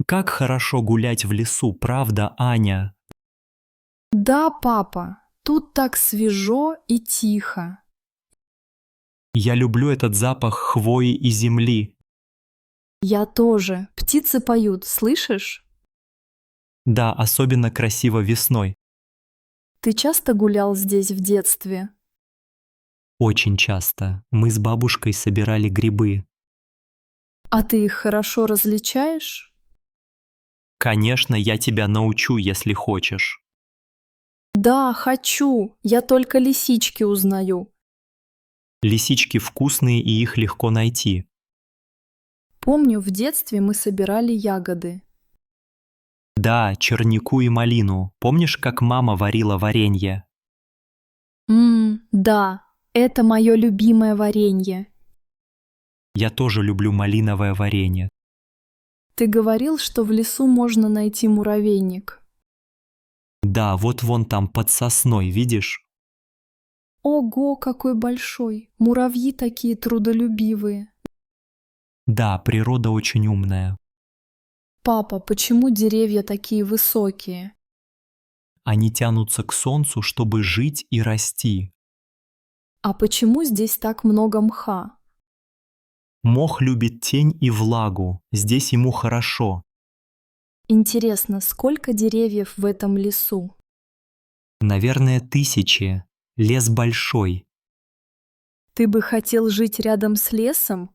Как хорошо гулять в лесу, правда, Аня? Да, папа, тут так свежо и тихо. Я люблю этот запах хвои и земли. Я тоже. Птицы поют, слышишь? Да, особенно красиво весной. Ты часто гулял здесь в детстве? Очень часто. Мы с бабушкой собирали грибы. А ты их хорошо различаешь? Конечно, я тебя научу, если хочешь. Да, хочу. Я только лисички узнаю. Лисички вкусные и их легко найти. Помню, в детстве мы собирали ягоды. Да, чернику и малину. Помнишь, как мама варила варенье? Да, это мое любимое варенье. Я тоже люблю малиновое варенье. Ты говорил, что в лесу можно найти муравейник. Да, вот вон там под сосной, видишь? Ого, какой большой! Муравьи такие трудолюбивые. Да, природа очень умная. Папа, почему деревья такие высокие? Они тянутся к солнцу, чтобы жить и расти. А почему здесь так много мха? Мох любит тень и влагу. Здесь ему хорошо. Интересно, сколько деревьев в этом лесу? Наверное, тысячи. Лес большой. Ты бы хотел жить рядом с лесом?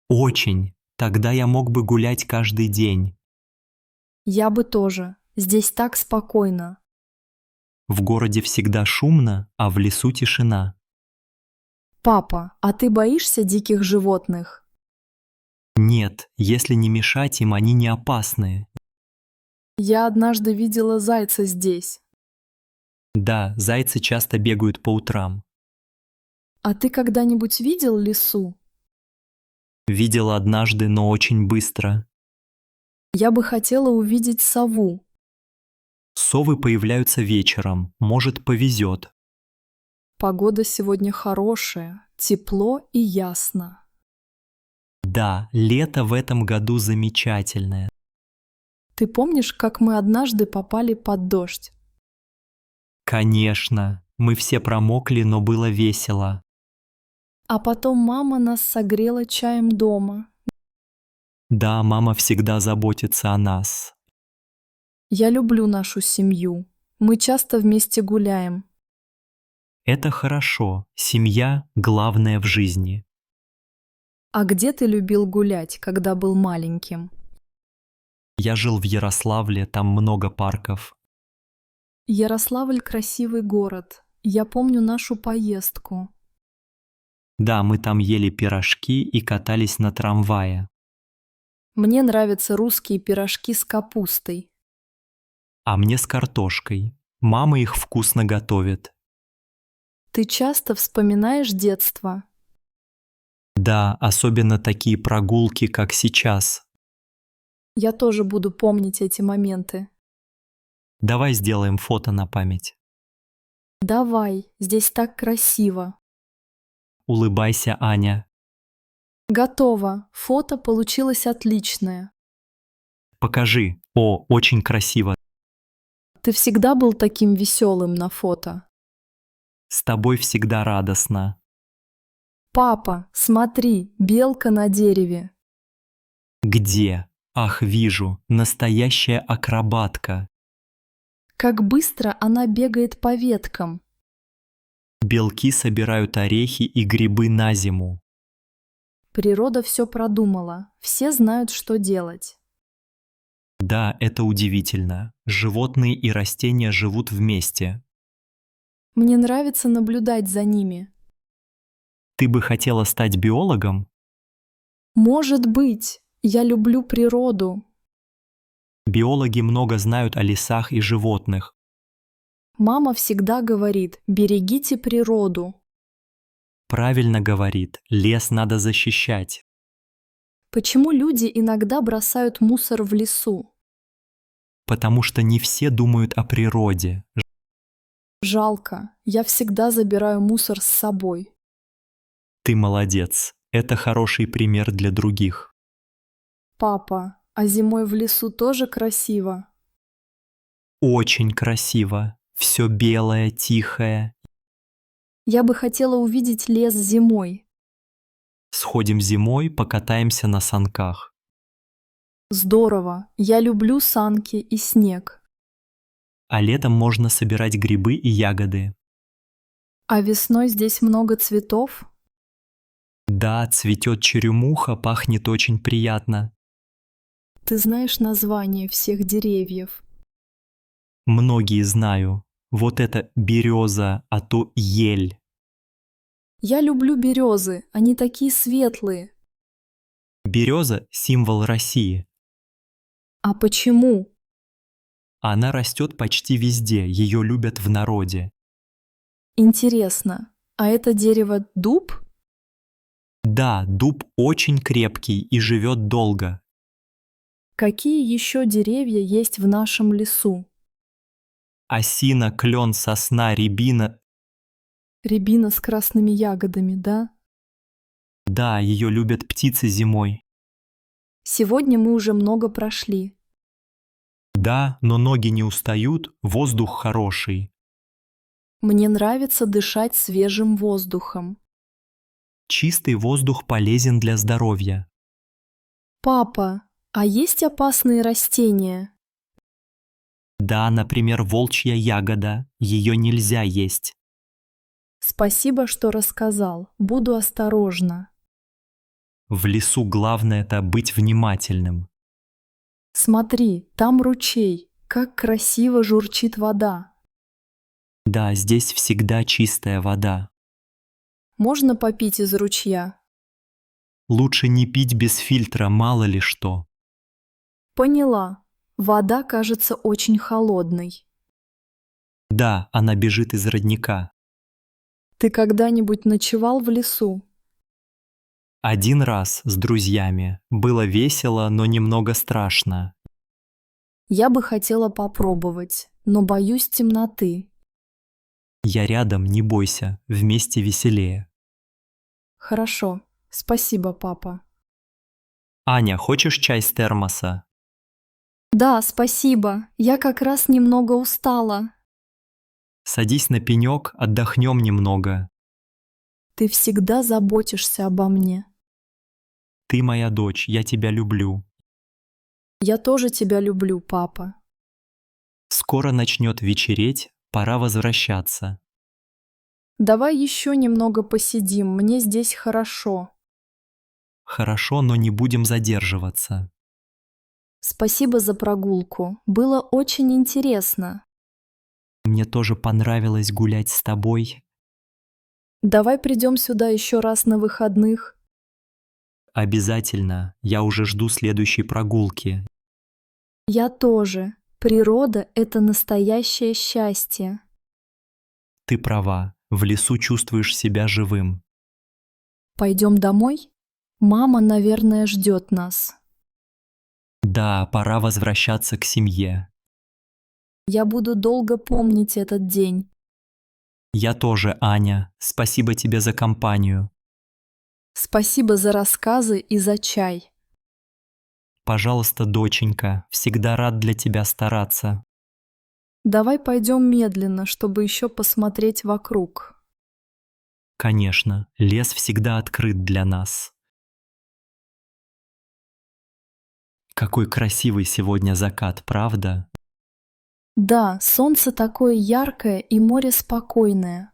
Очень. Тогда я мог бы гулять каждый день. Я бы тоже. Здесь так спокойно. В городе всегда шумно, а в лесу тишина. Папа, а ты боишься диких животных? Нет, если не мешать им, они не опасны. Я однажды видела зайца здесь. Да, зайцы часто бегают по утрам. А ты когда-нибудь видел лису? Видел однажды, но очень быстро. Я бы хотела увидеть сову. Совы появляются вечером, может, повезет. Погода сегодня хорошая, тепло и ясно. Да, лето в этом году замечательное. Ты помнишь, как мы однажды попали под дождь? Конечно, мы все промокли, но было весело. А потом мама нас согрела чаем дома. Да, мама всегда заботится о нас. Я люблю нашу семью. Мы часто вместе гуляем. Это хорошо, семья– главное в жизни. А где ты любил гулять, когда был маленьким? Я жил в Ярославле, там много парков. Ярославль– красивый город. Я помню нашу поездку. Да, мы там ели пирожки и катались на трамвае. Мне нравятся русские пирожки с капустой. А мне с картошкой. Мама их вкусно готовит. Ты часто вспоминаешь детство? Да, особенно такие прогулки, как сейчас. Я тоже буду помнить эти моменты. Давай сделаем фото на память. Давай, здесь так красиво. Улыбайся, Аня. Готово. Фото получилось отличное. Покажи. О, очень красиво. Ты всегда был таким веселым на фото. С тобой всегда радостно. Папа, смотри, белка на дереве. Где? Ах, вижу, настоящая акробатка. Как быстро она бегает по веткам. Белки собирают орехи и грибы на зиму. Природа все продумала. Все знают, что делать. Да, это удивительно. Животные и растения живут вместе. Мне нравится наблюдать за ними. Ты бы хотела стать биологом? Может быть, я люблю природу. Биологи много знают о лесах и животных. Мама всегда говорит, берегите природу. Правильно говорит, лес надо защищать. Почему люди иногда бросают мусор в лесу? Потому что не все думают о природе. Жалко, я всегда забираю мусор с собой. Ты молодец. Это хороший пример для других. Папа, А зимой в лесу тоже красиво. Очень красиво. Все белое, тихое. Я бы хотела увидеть лес зимой. Сходим зимой, покатаемся на санках. Здорово. Я люблю санки и снег. А летом можно собирать грибы и ягоды. А весной здесь много цветов. Да, цветет черемуха, пахнет очень приятно. Ты знаешь название всех деревьев. Многие знаю. Вот это береза, а то ель. Я люблю березы, они такие светлые. Береза – символ России. А почему? Она растет почти везде, ее любят в народе. Интересно, а это дерево дуб? Да, дуб очень крепкий и живет долго. Какие еще деревья есть в нашем лесу? Осина, клен, сосна, рябина. Рябина с красными ягодами, да? Да, ее любят птицы зимой. Сегодня мы уже много прошли. Да, но ноги не устают, воздух хороший. Мне нравится дышать свежим воздухом. Чистый воздух полезен для здоровья. Папа, а есть опасные растения? Да, например, волчья ягода. Ее нельзя есть. Спасибо, что рассказал. Буду осторожна. В лесу главное это быть внимательным. Смотри, там ручей. Как красиво журчит вода. Да, здесь всегда чистая вода. Можно попить из ручья? Лучше не пить без фильтра, мало ли что. Поняла. Вода кажется очень холодной. Да, она бежит из родника. Ты когда-нибудь ночевал в лесу? Один раз с друзьями. Было весело, но немного страшно. Я бы хотела попробовать, но боюсь темноты. Я рядом, не бойся, вместе веселее. Хорошо. Спасибо, папа. Аня, хочешь чай с термоса? Да, спасибо. Я как раз немного устала. Садись на пенек, отдохнем немного. Ты всегда заботишься обо мне. Ты моя дочь, я тебя люблю. Я тоже тебя люблю, папа. Скоро начнет вечереть, пора возвращаться. Давай еще немного посидим, мне здесь хорошо. Хорошо, но не будем задерживаться. Спасибо за прогулку. Было очень интересно. Мне тоже понравилось гулять с тобой. Давай придем сюда еще раз на выходных. Обязательно, я уже жду следующей прогулки. Я тоже. Природа – это настоящее счастье. Ты права, в лесу чувствуешь себя живым. Пойдем домой? Мама, наверное, ждет нас. Да, пора возвращаться к семье. Я буду долго помнить этот день. Я тоже, Аня. Спасибо тебе за компанию. Спасибо за рассказы и за чай. Пожалуйста, доченька, всегда рад для тебя стараться. Давай пойдем медленно, чтобы еще посмотреть вокруг. Конечно, лес всегда открыт для нас. Какой красивый сегодня закат, правда? Да, солнце такое яркое и море спокойное.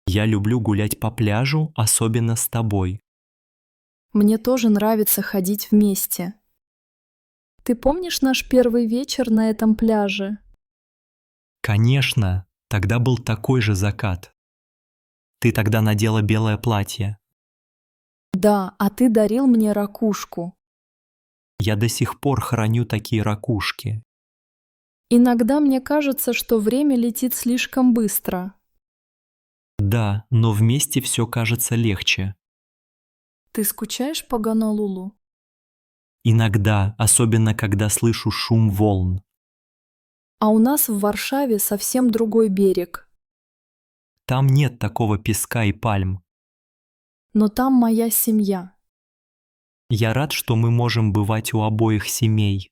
Я люблю гулять по пляжу, особенно с тобой. Мне тоже нравится ходить вместе. Ты помнишь наш первый вечер на этом пляже? Конечно, тогда был такой же закат. Ты тогда надела белое платье. Да, а ты дарил мне ракушку. Я до сих пор храню такие ракушки. Иногда мне кажется, что время летит слишком быстро. Да, но вместе все кажется легче. Ты скучаешь по Гонолулу? Иногда, особенно когда слышу шум волн. А у нас в Варшаве совсем другой берег. Там нет такого песка и пальм. Но там моя семья. Я рад, что мы можем бывать у обоих семей.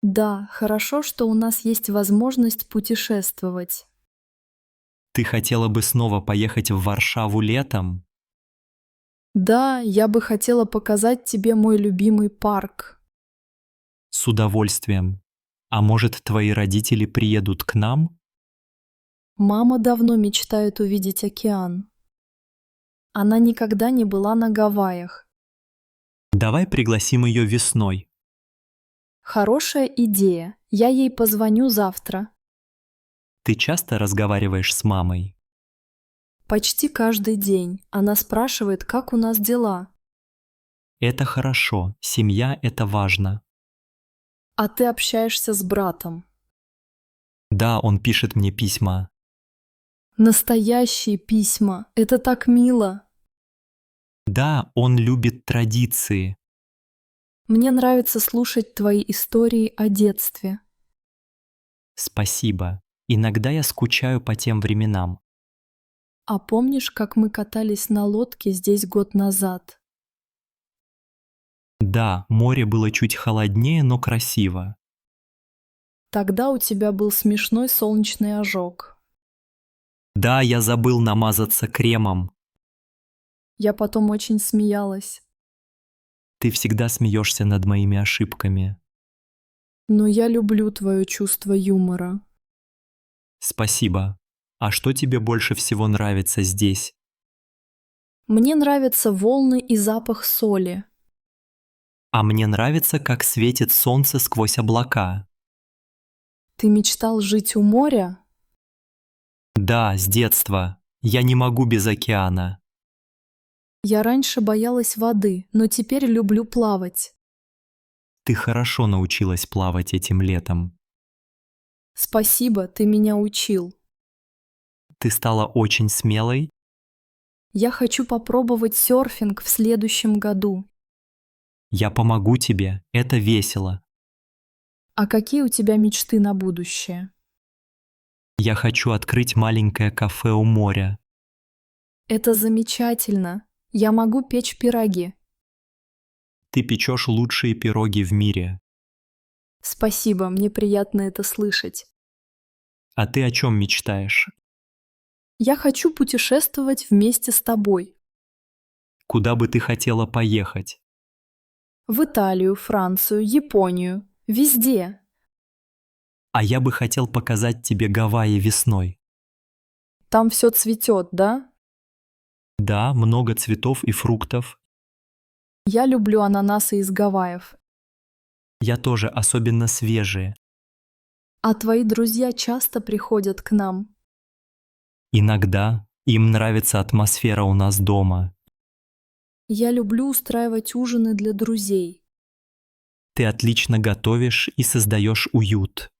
Да, хорошо, что у нас есть возможность путешествовать. Ты хотела бы снова поехать в Варшаву летом? Да, я бы хотела показать тебе мой любимый парк. С удовольствием. А может, твои родители приедут к нам? Мама давно мечтает увидеть океан. Она никогда не была на Гавайях. Давай пригласим ее весной. Хорошая идея. Я ей позвоню завтра. Ты часто разговариваешь с мамой? Почти каждый день. Она спрашивает, как у нас дела. Это хорошо. Семья – это важно. А ты общаешься с братом. Да, он пишет мне письма. Настоящие письма. Это так мило. Да, он любит традиции. Мне нравится слушать твои истории о детстве. Спасибо. Иногда я скучаю по тем временам. А помнишь, как мы катались на лодке здесь год назад? Да, море было чуть холоднее, но красиво. Тогда у тебя был смешной солнечный ожог. Да, я забыл намазаться кремом. Я потом очень смеялась. Ты всегда смеешься над моими ошибками. Но я люблю твое чувство юмора. Спасибо. А что тебе больше всего нравится здесь? Мне нравятся волны и запах соли. А мне нравится, как светит солнце сквозь облака. Ты мечтал жить у моря? Да, с детства. Я не могу без океана. Я раньше боялась воды, но теперь люблю плавать. Ты хорошо научилась плавать этим летом. Спасибо, ты меня учил. Ты стала очень смелой. Я хочу попробовать серфинг в следующем году. Я помогу тебе. Это весело. А какие у тебя мечты на будущее? Я хочу открыть маленькое кафе у моря. Это замечательно. Я могу печь пироги. Ты печешь лучшие пироги в мире. Спасибо, мне приятно это слышать. А ты о чем мечтаешь? Я хочу путешествовать вместе с тобой. Куда бы ты хотела поехать? В Италию, Францию, Японию. Везде. А я бы хотел показать тебе Гавайи весной. Там все цветет, да? Да, много цветов и фруктов. Я люблю ананасы из Гавайев. Я тоже, особенно свежие. А твои друзья часто приходят к нам. Иногда им нравится атмосфера у нас дома. Я люблю устраивать ужины для друзей. Ты отлично готовишь и создаешь уют.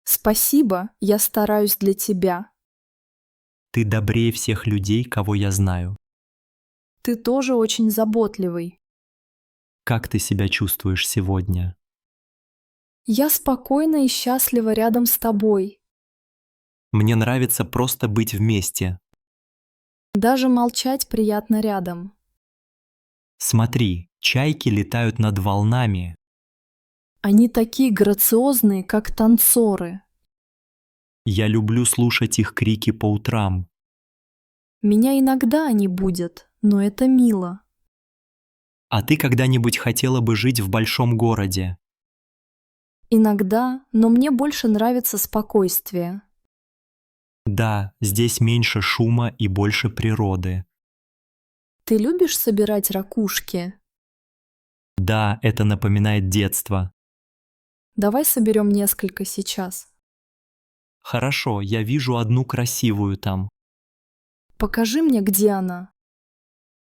Спасибо, я стараюсь для тебя. Ты добрее всех людей, кого я знаю. Ты тоже очень заботливый. Как ты себя чувствуешь сегодня? Я спокойна и счастлива рядом с тобой. Мне нравится просто быть вместе. Даже молчать приятно рядом. Смотри, чайки летают над волнами. Они такие грациозные, как танцоры. Я люблю слушать их крики по утрам. Меня иногда они будят, но это мило. А ты когда-нибудь хотела бы жить в большом городе? Иногда, но мне больше нравится спокойствие. Да, здесь меньше шума и больше природы. Ты любишь собирать ракушки? Да, это напоминает детство. Давай соберем несколько сейчас. Хорошо, я вижу одну красивую там. Покажи мне, где она.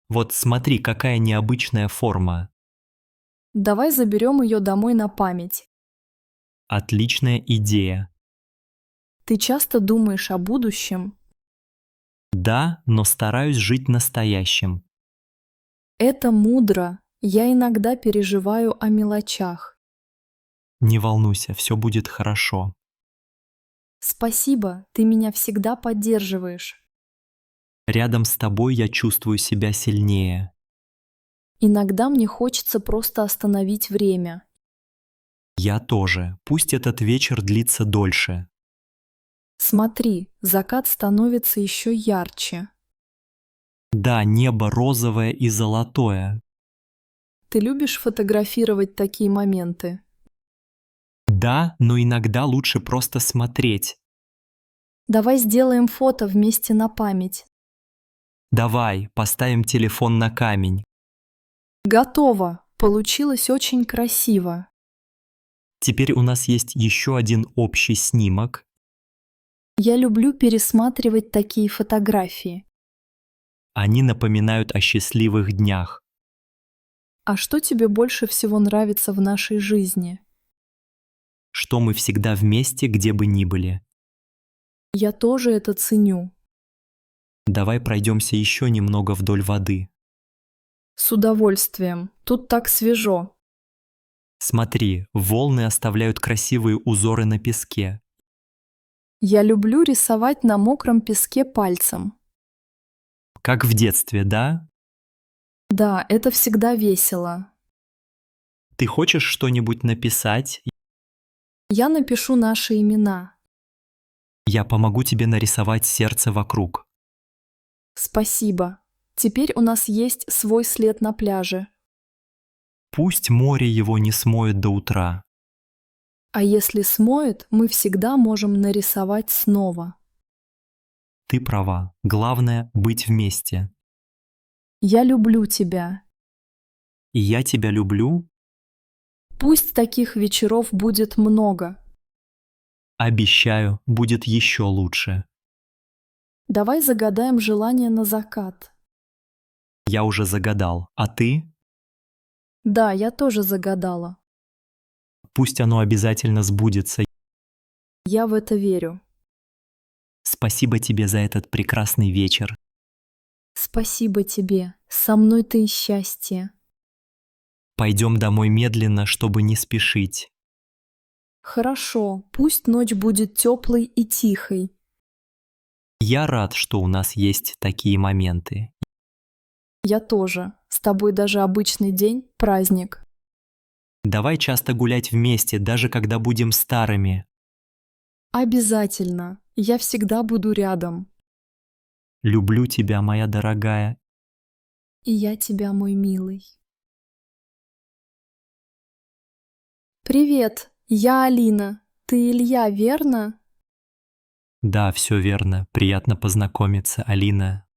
Вот смотри, какая необычная форма. Давай заберем ее домой на память. Отличная идея. Ты часто думаешь о будущем? Да, но стараюсь жить настоящим. Это мудро. Я иногда переживаю о мелочах. Не волнуйся, все будет хорошо. Спасибо, ты меня всегда поддерживаешь. Рядом с тобой я чувствую себя сильнее. Иногда мне хочется просто остановить время. Я тоже. Пусть этот вечер длится дольше. Смотри, закат становится еще ярче. Да, небо розовое и золотое. Ты любишь фотографировать такие моменты? Да, но иногда лучше просто смотреть. Давай сделаем фото вместе на память. Давай, поставим телефон на камень. Готово! Получилось очень красиво. Теперь у нас есть еще один общий снимок. Я люблю пересматривать такие фотографии. Они напоминают о счастливых днях. А что тебе больше всего нравится в нашей жизни? Что мы всегда вместе, где бы ни были. Я тоже это ценю. Давай пройдемся еще немного вдоль воды. С удовольствием. Тут так свежо. Смотри, волны оставляют красивые узоры на песке. Я люблю рисовать на мокром песке пальцем. Как в детстве, да? Да, это всегда весело. Ты хочешь что-нибудь написать? Я напишу наши имена. Я помогу тебе нарисовать сердце вокруг. Спасибо. Теперь у нас есть свой след на пляже. Пусть море его не смоет до утра. А если смоет, мы всегда можем нарисовать снова. Ты права. Главное — быть вместе. Я люблю тебя. И я тебя люблю. Пусть таких вечеров будет много. Обещаю, будет еще лучше. Давай загадаем желание на закат. Я уже загадал. А ты? Да, я тоже загадала. Пусть оно обязательно сбудется. Я в это верю. Спасибо тебе за этот прекрасный вечер. Спасибо тебе. Со мной ты и счастье. Пойдем домой медленно, чтобы не спешить. Хорошо, пусть ночь будет теплой и тихой. Я рад, что у нас есть такие моменты. Я тоже. С тобой даже обычный день — праздник. Давай часто гулять вместе, даже когда будем старыми. Обязательно. Я всегда буду рядом. Люблю тебя, моя дорогая. И я тебя, мой милый. Привет, я Алина. Ты Илья, верно? Да, все верно. Приятно познакомиться, Алина.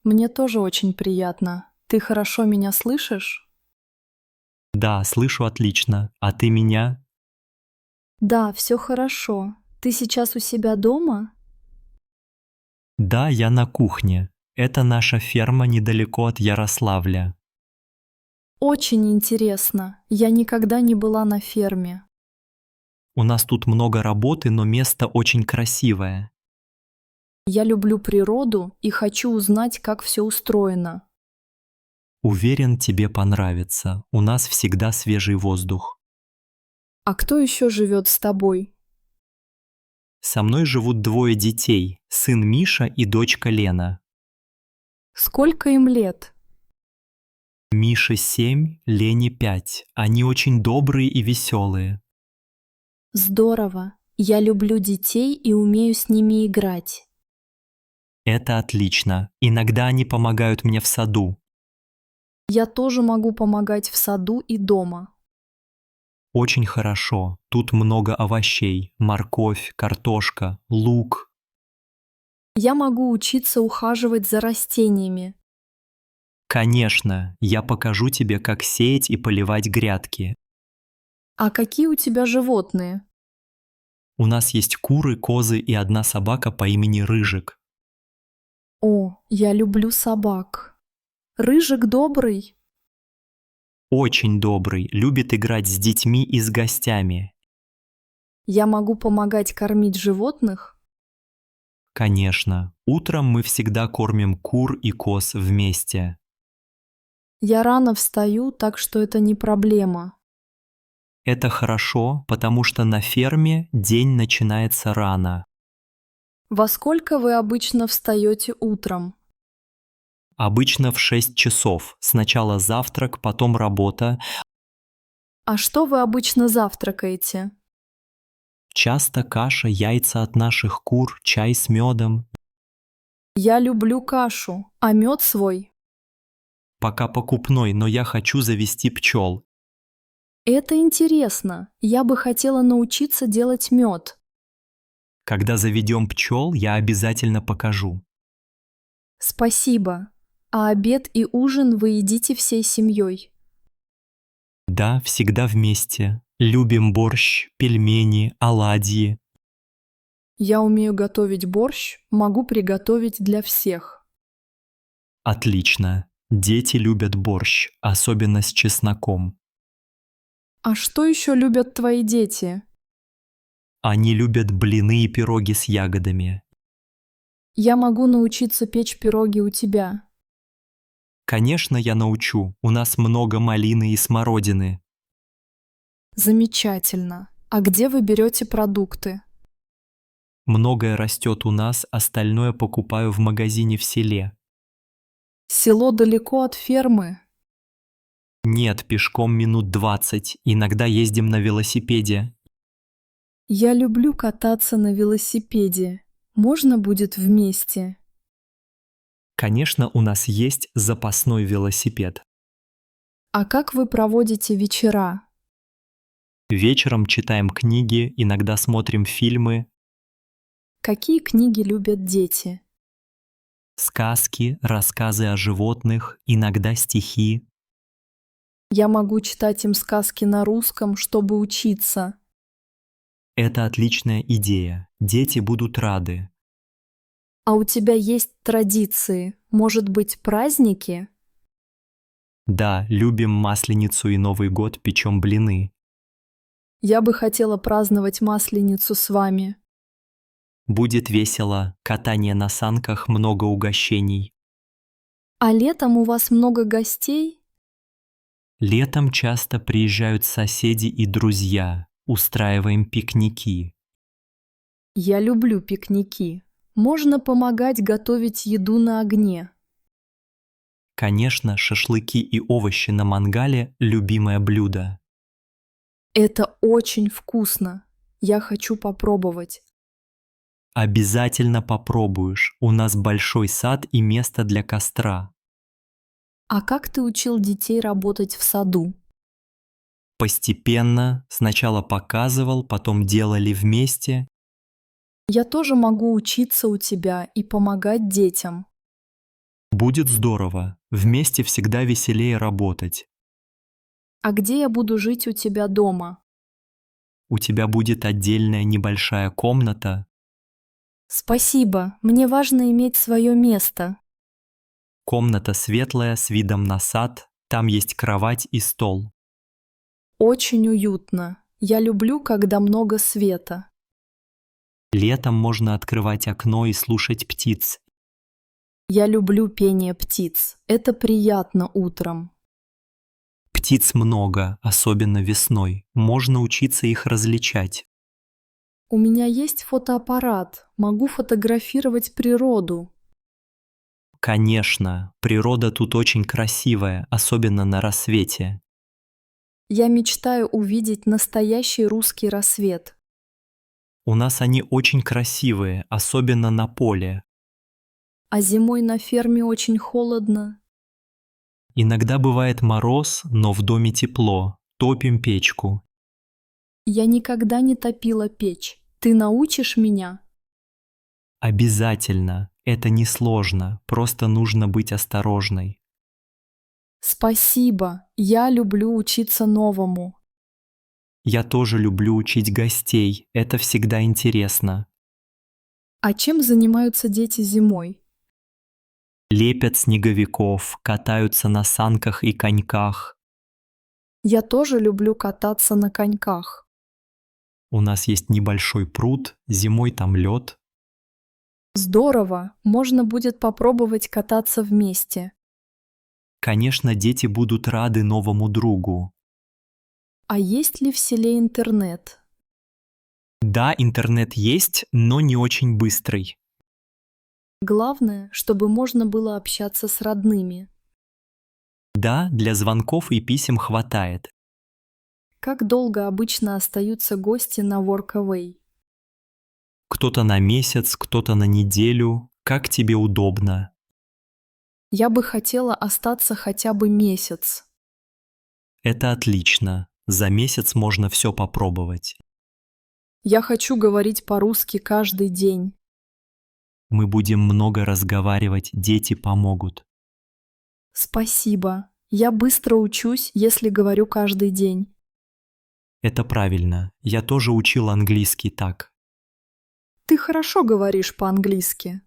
Мне тоже очень приятно. Ты хорошо меня слышишь? Да, слышу отлично. А ты меня? Да, все хорошо. Ты сейчас у себя дома? Да, я на кухне. Это наша ферма недалеко от Ярославля. Очень интересно. Я никогда не была на ферме. У нас тут много работы, но место очень красивое. Я люблю природу и хочу узнать, как все устроено. Уверен, тебе понравится. У нас всегда свежий воздух. А кто еще живет с тобой? Со мной живут двое детей, сын Миша и дочка Лена. Сколько им лет? Мише 7, Лене 5. Они очень добрые и веселые. Здорово. Я люблю детей и умею с ними играть. Это отлично. Иногда они помогают мне в саду. Я тоже могу помогать в саду и дома. Очень хорошо. Тут много овощей. Морковь, картошка, лук. Я могу учиться ухаживать за растениями. Конечно, я покажу тебе, как сеять и поливать грядки. А какие у тебя животные? У нас есть куры, козы и одна собака по имени Рыжик. О, я люблю собак. Рыжик добрый. Очень добрый, любит играть с детьми и с гостями. Я могу помогать кормить животных? Конечно, утром мы всегда кормим кур и коз вместе. Я рано встаю, так что это не проблема. Это хорошо, потому что на ферме день начинается рано. Во сколько вы обычно встаете утром? Обычно в 6 часов. Сначала завтрак, потом работа. А что вы обычно завтракаете? Часто каша, яйца от наших кур, чай с медом. Я люблю кашу, а мед свой. Пока покупной, но я хочу завести пчел. Это интересно. Я бы хотела научиться делать мед. Когда заведем пчел, я обязательно покажу. Спасибо. А обед и ужин вы едите всей семьей? Да, всегда вместе. Любим борщ, пельмени, оладьи. Я умею готовить борщ, могу приготовить для всех. Отлично. Дети любят борщ, особенно с чесноком. А что еще любят твои дети? Они любят блины и пироги с ягодами. Я могу научиться печь пироги у тебя. Конечно, я научу. У нас много малины и смородины. Замечательно. А где вы берете продукты? Многое растет у нас, остальное покупаю в магазине в селе. Село далеко от фермы. Нет, пешком минут 20. Иногда ездим на велосипеде. Я люблю кататься на велосипеде. Можно будет вместе? Конечно, у нас есть запасной велосипед. А как вы проводите вечера? Вечером читаем книги, иногда смотрим фильмы, Какие книги любят дети? сказки, рассказы о животных, иногда стихи. Я могу читать им сказки на русском, чтобы учиться. Это отличная идея. Дети будут рады. А у тебя есть традиции? Может быть, праздники? Да, любим Масленицу и Новый год, печем блины. Я бы хотела праздновать Масленицу с вами. Будет весело, катание на санках, много угощений. А летом у вас много гостей? Летом часто приезжают соседи и друзья. Устраиваем пикники. Я люблю пикники. Можно помогать готовить еду на огне. Конечно, шашлыки и овощи на мангале – любимое блюдо. Это очень вкусно. Я хочу попробовать. Обязательно попробуешь. У нас большой сад и место для костра. А как ты учил детей работать в саду? Постепенно, сначала показывал, потом делали вместе. Я тоже могу учиться у тебя и помогать детям. Будет здорово. Вместе всегда веселее работать. А где я буду жить у тебя дома? У тебя будет отдельная небольшая комната. Спасибо, мне важно иметь свое место. Комната светлая с видом на сад. Там есть кровать и стол. Очень уютно. Я люблю, когда много света. Летом можно открывать окно и слушать птиц. Я люблю пение птиц. Это приятно утром. Птиц много, особенно весной. Можно учиться их различать. У меня есть фотоаппарат. Могу фотографировать природу. Конечно, природа тут очень красивая, особенно на рассвете. Я мечтаю увидеть настоящий русский рассвет. У нас они очень красивые, особенно на поле. А зимой на ферме очень холодно. Иногда бывает мороз, но в доме тепло. Топим печку. Я никогда не топила печь. Ты научишь меня? Обязательно. Это несложно, просто нужно быть осторожной. Спасибо. Я люблю учиться новому. Я тоже люблю учить гостей, это всегда интересно. А чем занимаются дети зимой? Лепят снеговиков, катаются на санках и коньках. Я тоже люблю кататься на коньках. У нас есть небольшой пруд, зимой там лед. Здорово. Можно будет попробовать кататься вместе. Конечно, дети будут рады новому другу. А есть ли в селе интернет? Да, интернет есть, но не очень быстрый. Главное, чтобы можно было общаться с родными. Да, для звонков и писем хватает. Как долго обычно остаются гости на Workaway? Кто-то на месяц, кто-то на неделю. Как тебе удобно. Я бы хотела остаться хотя бы месяц. Это отлично. За месяц можно все попробовать. Я хочу говорить по-русски каждый день. Мы будем много разговаривать, дети помогут. Спасибо. Я быстро учусь, если говорю каждый день. Это правильно. Я тоже учил английский так. Ты хорошо говоришь по-английски.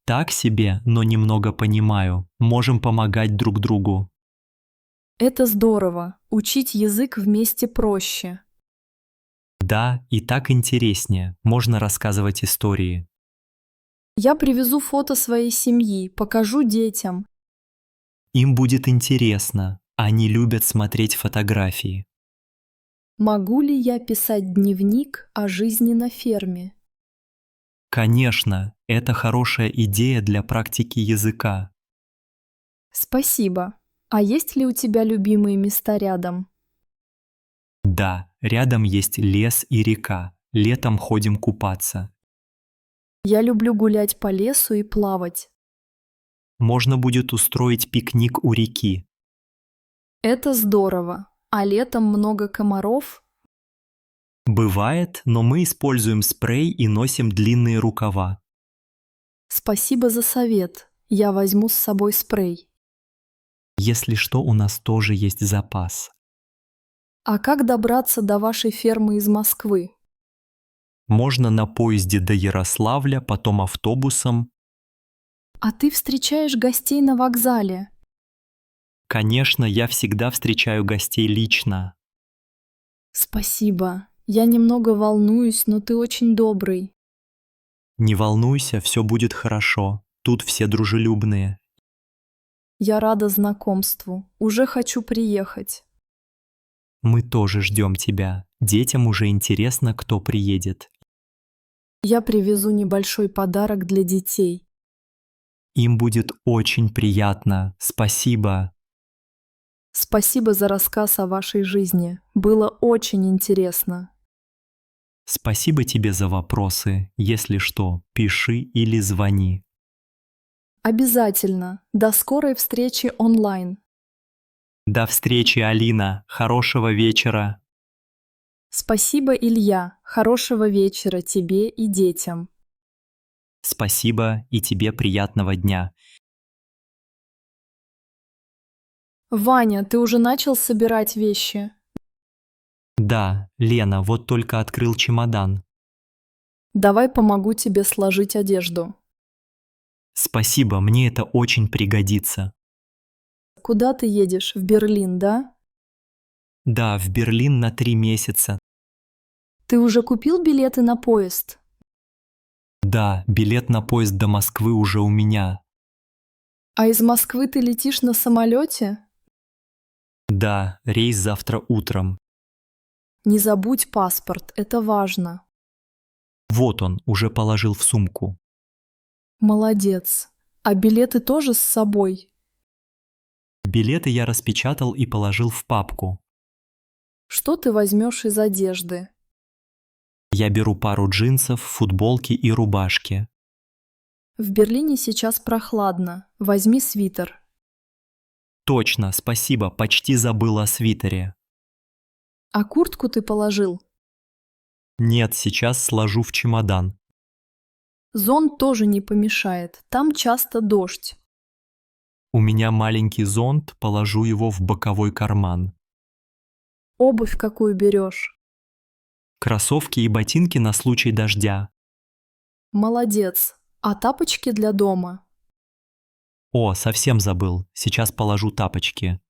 Так себе, но немного понимаю. Можем помогать друг другу. Это здорово. Учить язык вместе проще. Да, и так интереснее. Можно рассказывать истории. Я привезу фото своей семьи, покажу детям. Им будет интересно. Они любят смотреть фотографии. Могу ли я писать дневник о жизни на ферме? Конечно, это хорошая идея для практики языка. Спасибо. А есть ли у тебя любимые места рядом? Да, рядом есть лес и река. Летом ходим купаться. Я люблю гулять по лесу и плавать. Можно будет устроить пикник у реки. Это здорово. А летом много комаров? Бывает, но мы используем спрей и носим длинные рукава. Спасибо за совет. Я возьму с собой спрей. Если что, у нас тоже есть запас. А как добраться до вашей фермы из Москвы? Можно на поезде до Ярославля, потом автобусом. А ты встречаешь гостей на вокзале? Конечно, я всегда встречаю гостей лично. Спасибо. Я немного волнуюсь, но ты очень добрый. Не волнуйся, все будет хорошо. Тут все дружелюбные. Я рада знакомству. Уже хочу приехать. Мы тоже ждем тебя. Детям уже интересно, кто приедет. Я привезу небольшой подарок для детей. Им будет очень приятно. Спасибо. Спасибо за рассказ о вашей жизни. Было очень интересно. Спасибо тебе за вопросы. Если что, пиши или звони. Обязательно. До скорой встречи онлайн. До встречи, Алина. Хорошего вечера. Спасибо, Илья. Хорошего вечера тебе и детям. Спасибо и тебе приятного дня. Ваня, ты уже начал собирать вещи? Да, Лена, вот только открыл чемодан. Давай помогу тебе сложить одежду. Спасибо, мне это очень пригодится. Куда ты едешь? В Берлин, да? Да, в Берлин на 3 месяца. Ты уже купил билеты на поезд? Да, билет на поезд до Москвы уже у меня. А из Москвы ты летишь на самолете? Да, рейс завтра утром. Не забудь паспорт, это важно. Вот он, уже положил в сумку. Молодец. А билеты тоже с собой? Билеты я распечатал и положил в папку. Что ты возьмешь из одежды? Я беру пару джинсов, футболки и рубашки. В Берлине сейчас прохладно. Возьми свитер. Точно, спасибо, почти забыл о свитере. А куртку ты положил? Нет, сейчас сложу в чемодан. Зонт тоже не помешает. Там часто дождь. У меня маленький зонт, положу его в боковой карман. Обувь какую берешь? Кроссовки и ботинки на случай дождя. Молодец. А тапочки для дома? О, совсем забыл. Сейчас положу тапочки.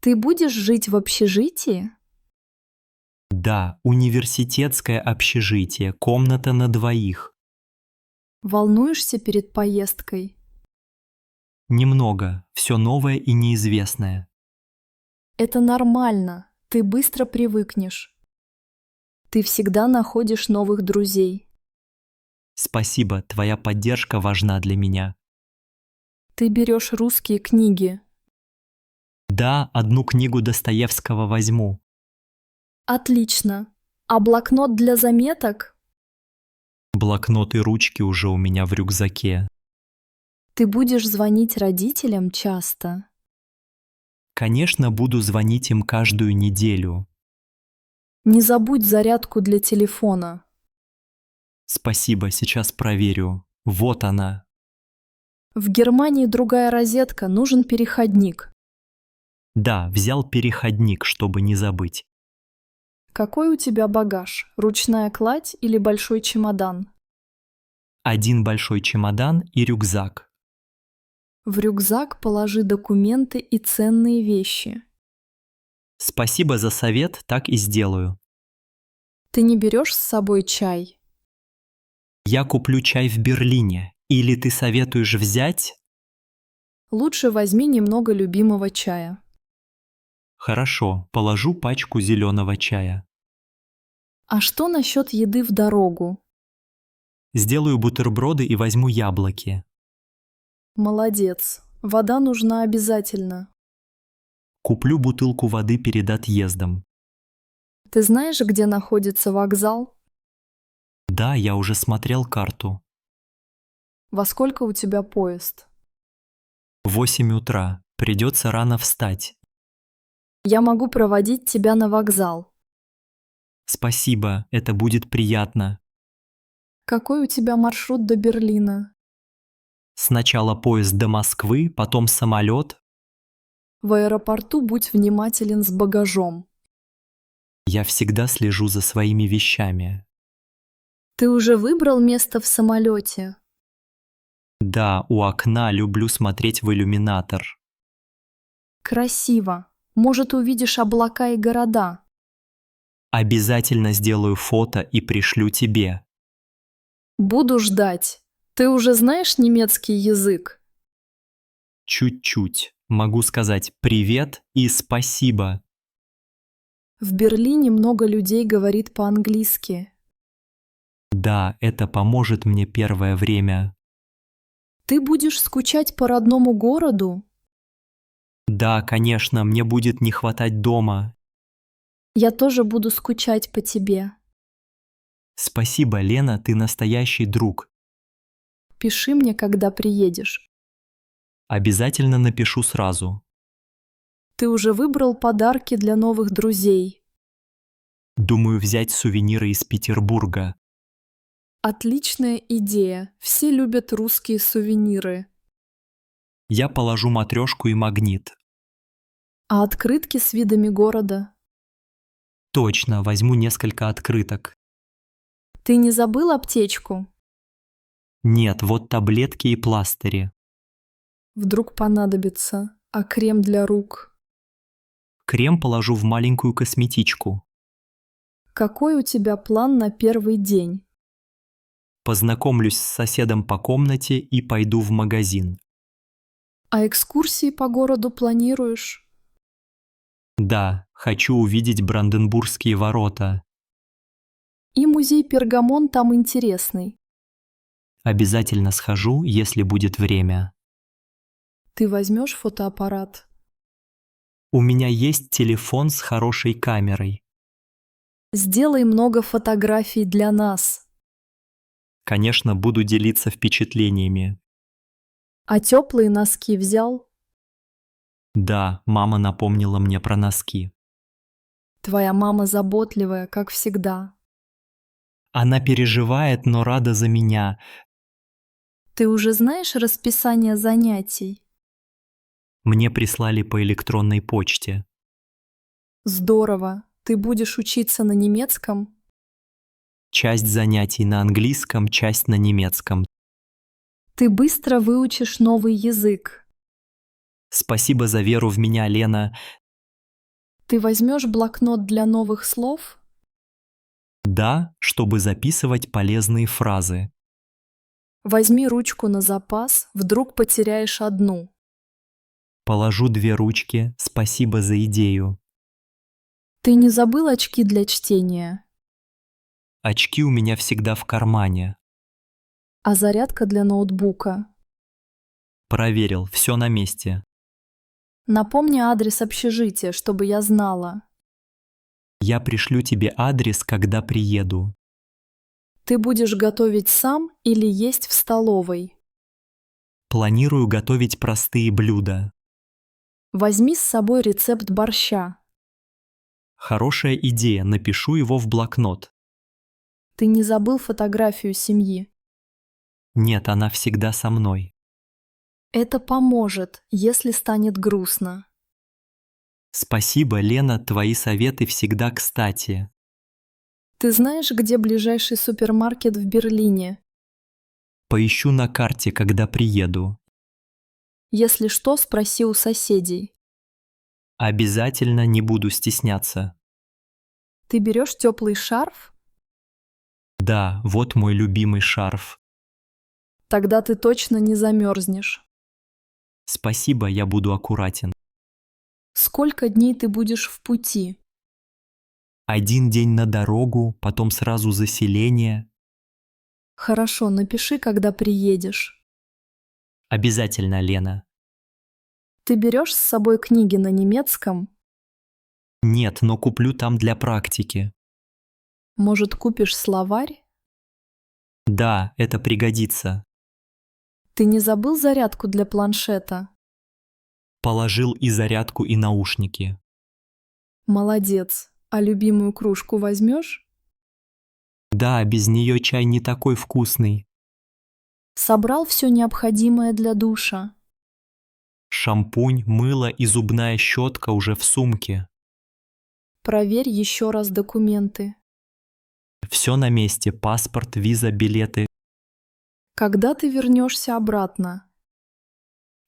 Ты будешь жить в общежитии? Да, университетское общежитие, комната на 2. Волнуешься перед поездкой? Немного, все новое и неизвестное. Это нормально. Ты быстро привыкнешь. Ты всегда находишь новых друзей. Спасибо, твоя поддержка важна для меня. Ты берешь русские книги. Да, одну книгу Достоевского возьму. Отлично. А блокнот для заметок? Блокнот и ручки уже у меня в рюкзаке. Ты будешь звонить родителям часто? Конечно, буду звонить им каждую неделю. Не забудь зарядку для телефона. Спасибо, сейчас проверю. Вот она. В Германии другая розетка, нужен переходник. Да, взял переходник, чтобы не забыть. Какой у тебя багаж? Ручная кладь или большой чемодан? Один большой чемодан и рюкзак. В рюкзак положи документы и ценные вещи. Спасибо за совет, так и сделаю. Ты не берешь с собой чай? Я куплю чай в Берлине. Или ты советуешь взять? Лучше возьми немного любимого чая. Хорошо, положу пачку зеленого чая. А что насчет еды в дорогу? Сделаю бутерброды и возьму яблоки. Молодец. Вода нужна обязательно. Куплю бутылку воды перед отъездом. Ты знаешь, где находится вокзал? Да, я уже смотрел карту. Во сколько у тебя поезд? В 8 утра. Придется рано встать. Я могу проводить тебя на вокзал. Спасибо, это будет приятно. Какой у тебя маршрут до Берлина? Сначала поезд до Москвы, потом самолет. В аэропорту будь внимателен с багажом. Я всегда слежу за своими вещами. Ты уже выбрал место в самолете? Да, у окна люблю смотреть в иллюминатор. Красиво. Может, увидишь облака и города? Обязательно сделаю фото и пришлю тебе. Буду ждать. Ты уже знаешь немецкий язык? Чуть-чуть. Могу сказать привет и спасибо. В Берлине много людей говорит по-английски. Да, это поможет мне первое время. Ты будешь скучать по родному городу? Да, конечно, мне будет не хватать дома. Я тоже буду скучать по тебе. Спасибо, Лена, ты настоящий друг. Пиши мне, когда приедешь. Обязательно напишу сразу. Ты уже выбрал подарки для новых друзей? Думаю взять сувениры из Петербурга. Отличная идея. Все любят русские сувениры. Я положу матрешку и магнит. А открытки с видами города? Точно, возьму несколько открыток. Ты не забыл аптечку? Нет, вот таблетки и пластыри. Вдруг понадобится. А крем для рук? Крем положу в маленькую косметичку. Какой у тебя план на первый день? Познакомлюсь с соседом по комнате и пойду в магазин. А экскурсии по городу планируешь? Да, хочу увидеть Бранденбургские ворота. И музей Пергамон там интересный. Обязательно схожу, если будет время. Ты возьмешь фотоаппарат? У меня есть телефон с хорошей камерой. Сделай много фотографий для нас. Конечно, буду делиться впечатлениями. А теплые носки взял? Да, мама напомнила мне про носки. Твоя мама заботливая, как всегда. Она переживает, но рада за меня. Ты уже знаешь расписание занятий? Мне прислали по электронной почте. Здорово. Ты будешь учиться на немецком? Часть занятий на английском, часть на немецком. Ты быстро выучишь новый язык. Спасибо за веру в меня, Лена. Ты возьмешь блокнот для новых слов? Да, чтобы записывать полезные фразы. Возьми ручку на запас, вдруг потеряешь одну. Положу 2 ручки. Спасибо за идею. Ты не забыл очки для чтения? Очки у меня всегда в кармане. А зарядка для ноутбука? Проверил, все на месте. Напомни адрес общежития, чтобы я знала. Я пришлю тебе адрес, когда приеду. Ты будешь готовить сам или есть в столовой? Планирую готовить простые блюда. Возьми с собой рецепт борща. Хорошая идея, напишу его в блокнот. Ты не забыл фотографию семьи? Нет, она всегда со мной. Это поможет, если станет грустно. Спасибо, Лена, твои советы всегда кстати. Ты знаешь, где ближайший супермаркет в Берлине? Поищу на карте, когда приеду. Если что, спроси у соседей. Обязательно не буду стесняться. Ты берешь теплый шарф? Да, вот мой любимый шарф. Тогда ты точно не замерзнешь. Спасибо, я буду аккуратен. Сколько дней ты будешь в пути? 1 день на дорогу, потом сразу заселение. Хорошо, напиши, когда приедешь. Обязательно, Лена. Ты берешь с собой книги на немецком? Нет, но куплю там для практики. Может, купишь словарь? Да, это пригодится. Ты не забыл зарядку для планшета? Положил и зарядку, и наушники. Молодец. А любимую кружку возьмешь? Да, без нее чай не такой вкусный. Собрал все необходимое для душа? Шампунь, мыло и зубная щетка уже в сумке. Проверь еще раз документы. Все на месте, паспорт, виза, билеты. Когда ты вернешься обратно?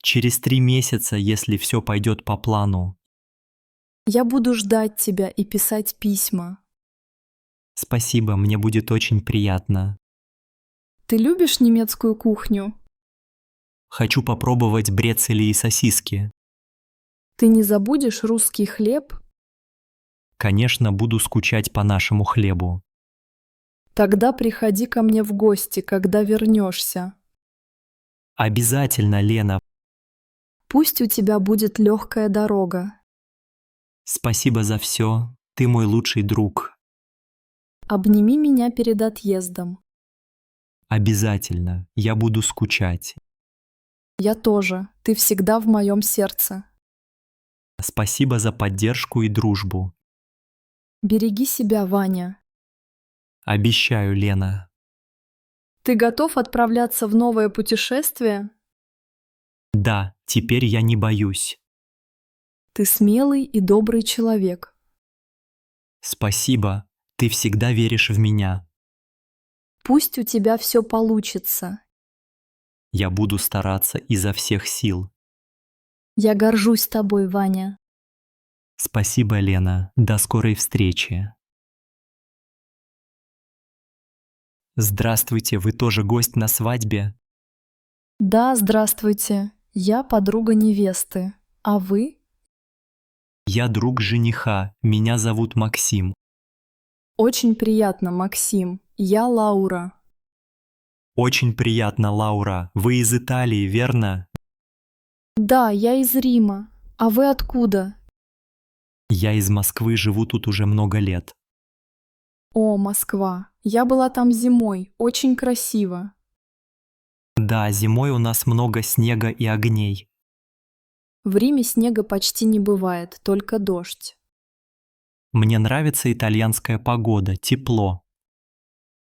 Через 3 месяца, если все пойдет по плану. Я буду ждать тебя и писать письма. Спасибо, мне будет очень приятно. Ты любишь немецкую кухню? Хочу попробовать брецели и сосиски. Ты не забудешь русский хлеб? Конечно, буду скучать по нашему хлебу. Тогда приходи ко мне в гости, когда вернешься. Обязательно, Лена. Пусть у тебя будет легкая дорога. Спасибо за все. Ты мой лучший друг. Обними меня перед отъездом. Обязательно. Я буду скучать. Я тоже. Ты всегда в моем сердце. Спасибо за поддержку и дружбу. Береги себя, Ваня. Обещаю, Лена. Ты готов отправляться в новое путешествие? Да, теперь я не боюсь. Ты смелый и добрый человек. Спасибо. Ты всегда веришь в меня. Пусть у тебя все получится. Я буду стараться изо всех сил. Я горжусь тобой, Ваня. Спасибо, Лена. До скорой встречи. Здравствуйте, вы тоже гость на свадьбе? Да, здравствуйте. Я подруга невесты. А вы? Я друг жениха. Меня зовут Максим. Очень приятно, Максим. Я Лаура. Очень приятно, Лаура. Вы из Италии, верно? Да, я из Рима. А вы откуда? Я из Москвы, живу тут уже много лет. О, Москва. Я была там зимой. Очень красиво. Да, зимой у нас много снега и огней. В Риме снега почти не бывает, только дождь. Мне нравится итальянская погода, тепло.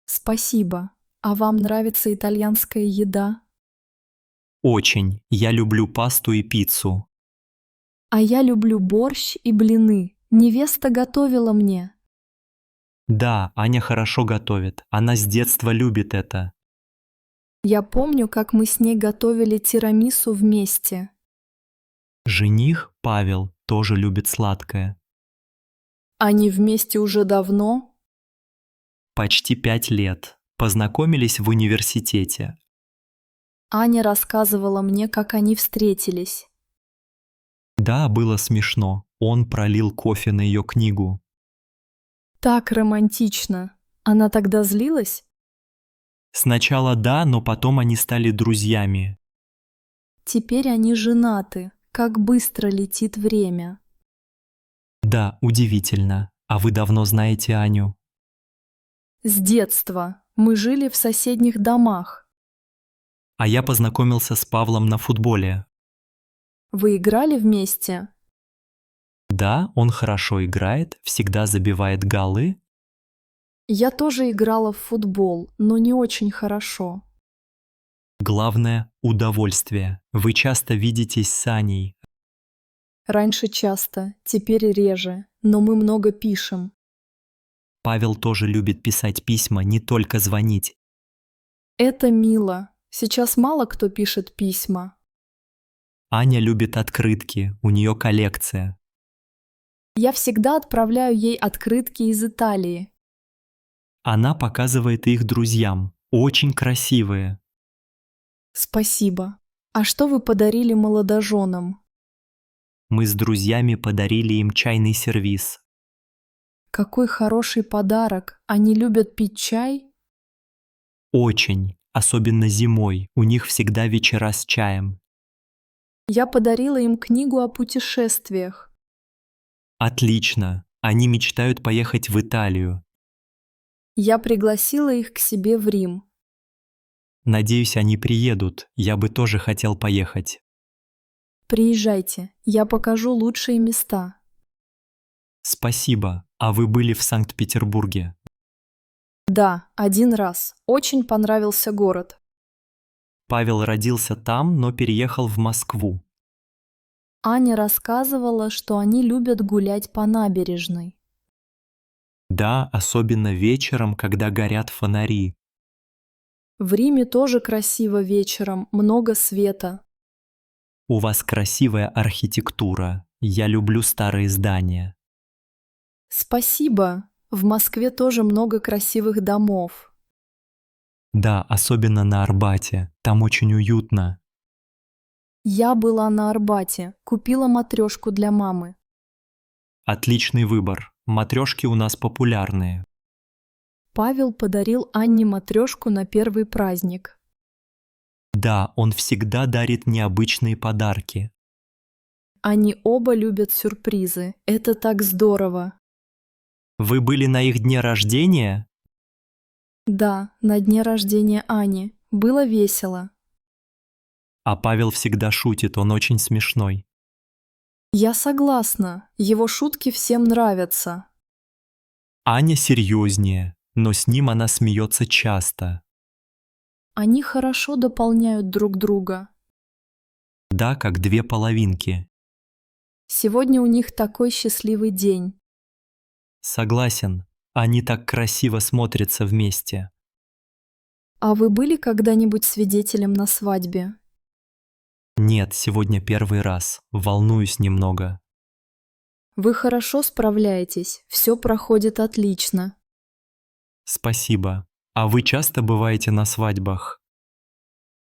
Спасибо. А вам нравится итальянская еда? Очень. Я люблю пасту и пиццу. А я люблю борщ и блины. Невеста готовила мне. Да, Аня хорошо готовит. Она с детства любит это. Я помню, как мы с ней готовили тирамису вместе. Жених, Павел, тоже любит сладкое. Они вместе уже давно? Почти 5 лет. Познакомились в университете. Аня рассказывала мне, как они встретились. Да, было смешно. Он пролил кофе на ее книгу. Так романтично. Она тогда злилась? Сначала да, но потом они стали друзьями. Теперь они женаты. Как быстро летит время. Да, удивительно. А вы давно знаете Аню? С детства. Мы жили в соседних домах. А я познакомился с Павлом на футболе. Вы играли вместе? Да, он хорошо играет, всегда забивает голы. Я тоже играла в футбол, но не очень хорошо. Главное – удовольствие. Вы часто видитесь с Аней. Раньше часто, теперь реже, но мы много пишем. Павел тоже любит писать письма, не только звонить. Это мило. Сейчас мало кто пишет письма. Аня любит открытки, у нее коллекция. Я всегда отправляю ей открытки из Италии. Она показывает их друзьям. Очень красивые. Спасибо. А что вы подарили молодоженам? Мы с друзьями подарили им чайный сервиз. Какой хороший подарок. Они любят пить чай? Очень. Особенно зимой. У них всегда вечера с чаем. Я подарила им книгу о путешествиях. Отлично. Они мечтают поехать в Италию. Я пригласила их к себе в Рим. Надеюсь, они приедут. Я бы тоже хотел поехать. Приезжайте, я покажу лучшие места. Спасибо. А вы были в Санкт-Петербурге? Да, один раз. Очень понравился город. Павел родился там, но переехал в Москву. Аня рассказывала, что они любят гулять по набережной. Да, особенно вечером, когда горят фонари. В Риме тоже красиво вечером, много света. У вас красивая архитектура. Я люблю старые здания. Спасибо. В Москве тоже много красивых домов. Да, особенно на Арбате. Там очень уютно. Я была на Арбате, купила матрешку для мамы. Отличный выбор. Матрешки у нас популярные. Павел подарил Анне матрешку на первый праздник. Да, он всегда дарит необычные подарки. Они оба любят сюрпризы. Это так здорово. Вы были на их дне рождения? Да, на дне рождения Ани. Было весело. А Павел всегда шутит, он очень смешной. Я согласна. Его шутки всем нравятся. Аня серьезнее, но с ним она смеется часто. Они хорошо дополняют друг друга. Да, как две половинки. Сегодня у них такой счастливый день. Согласен, они так красиво смотрятся вместе. А вы были когда-нибудь свидетелем на свадьбе? Нет, сегодня первый раз. Волнуюсь немного. Вы хорошо справляетесь, все проходит отлично. Спасибо. А вы часто бываете на свадьбах?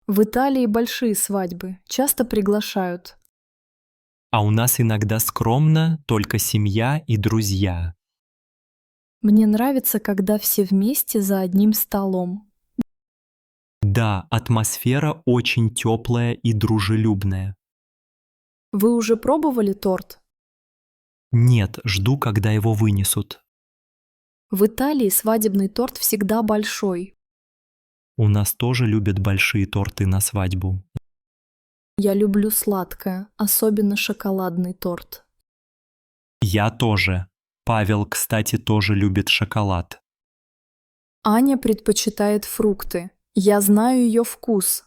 В Италии большие свадьбы, часто приглашают. А у нас иногда скромно, только семья и друзья. Мне нравится, когда все вместе за одним столом. Да, атмосфера очень теплая и дружелюбная. Вы уже пробовали торт? Нет, жду, когда его вынесут. В Италии свадебный торт всегда большой. У нас тоже любят большие торты на свадьбу. Я люблю сладкое, особенно шоколадный торт. Я тоже. Павел, кстати, тоже любит шоколад. Аня предпочитает фрукты. Я знаю ее вкус.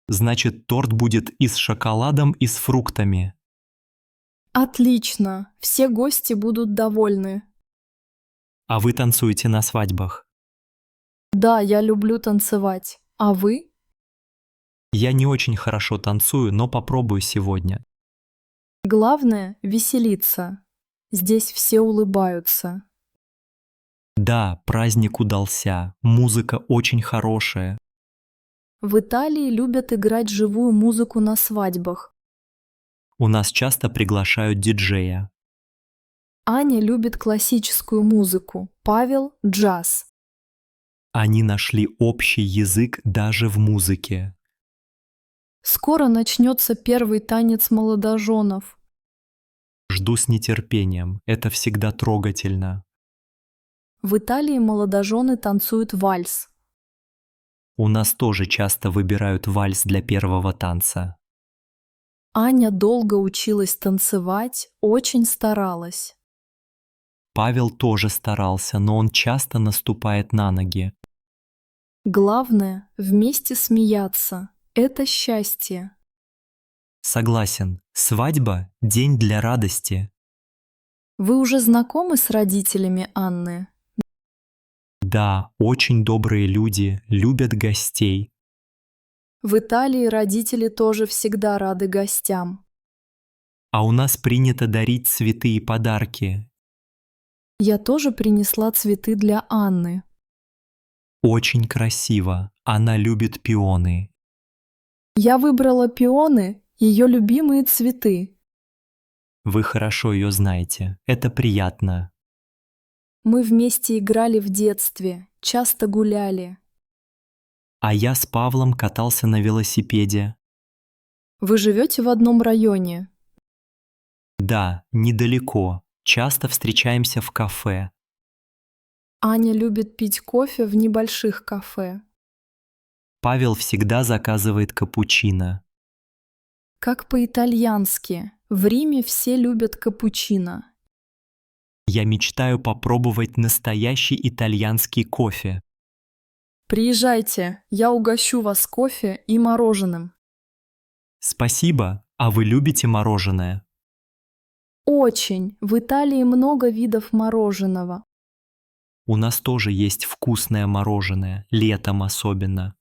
Значит, торт будет и с шоколадом, и с фруктами. Отлично, все гости будут довольны. А вы танцуете на свадьбах? Да, я люблю танцевать. А вы? Я не очень хорошо танцую, но попробую сегодня. Главное – веселиться. Здесь все улыбаются. Да, праздник удался, музыка очень хорошая. В Италии любят играть живую музыку на свадьбах. У нас часто приглашают диджея. Аня любит классическую музыку, Павел – джаз. Они нашли общий язык даже в музыке. Скоро начнется первый танец молодоженов. Жду с нетерпением, это всегда трогательно. В Италии молодожены танцуют вальс. У нас тоже часто выбирают вальс для первого танца. Аня долго училась танцевать, очень старалась. Павел тоже старался, но он часто наступает на ноги. Главное – вместе смеяться. Это счастье. Согласен, свадьба – день для радости. Вы уже знакомы с родителями Анны? Да, очень добрые люди, любят гостей. В Италии родители тоже всегда рады гостям. А у нас принято дарить цветы и подарки. Я тоже принесла цветы для Анны. Очень красиво, она любит пионы. Я выбрала пионы, ее любимые цветы. Вы хорошо ее знаете, это приятно. Мы вместе играли в детстве, часто гуляли. А я с Павлом катался на велосипеде. Вы живете в одном районе? Да, недалеко, часто встречаемся в кафе. Аня любит пить кофе в небольших кафе. Павел всегда заказывает капучино. Как по-итальянски. В Риме все любят капучино. Я мечтаю попробовать настоящий итальянский кофе. Приезжайте, я угощу вас кофе и мороженым. Спасибо, а вы любите мороженое? Очень. В Италии много видов мороженого. У нас тоже есть вкусное мороженое, летом особенно.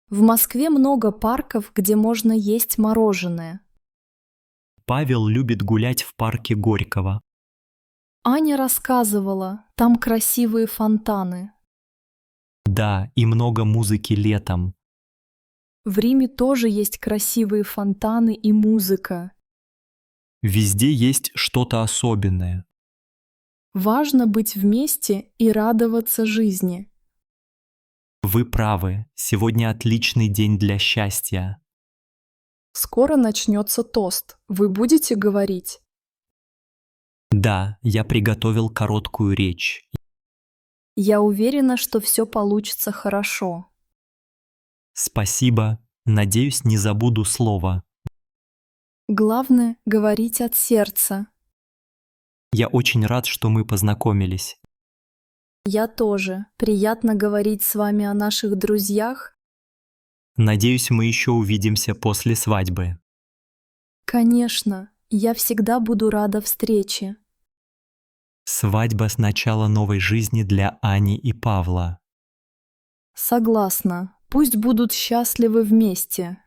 В Москве много парков, где можно есть мороженое. Павел любит гулять в парке Горького. Аня рассказывала, там красивые фонтаны. Да, и много музыки летом. В Риме тоже есть красивые фонтаны и музыка. Везде есть что-то особенное. Важно быть вместе и радоваться жизни. Вы правы, сегодня отличный день для счастья. Скоро начнется тост. Вы будете говорить? Да, я приготовил короткую речь. Я уверена, что все получится хорошо. Спасибо, надеюсь, не забуду слова. Главное – говорить от сердца. Я очень рад, что мы познакомились. Я тоже. Приятно говорить с вами о наших друзьях. Надеюсь, мы еще увидимся после свадьбы. Конечно, я всегда буду рада встрече. Свадьба с начала новой жизни для Ани и Павла. Согласна. Пусть будут счастливы вместе.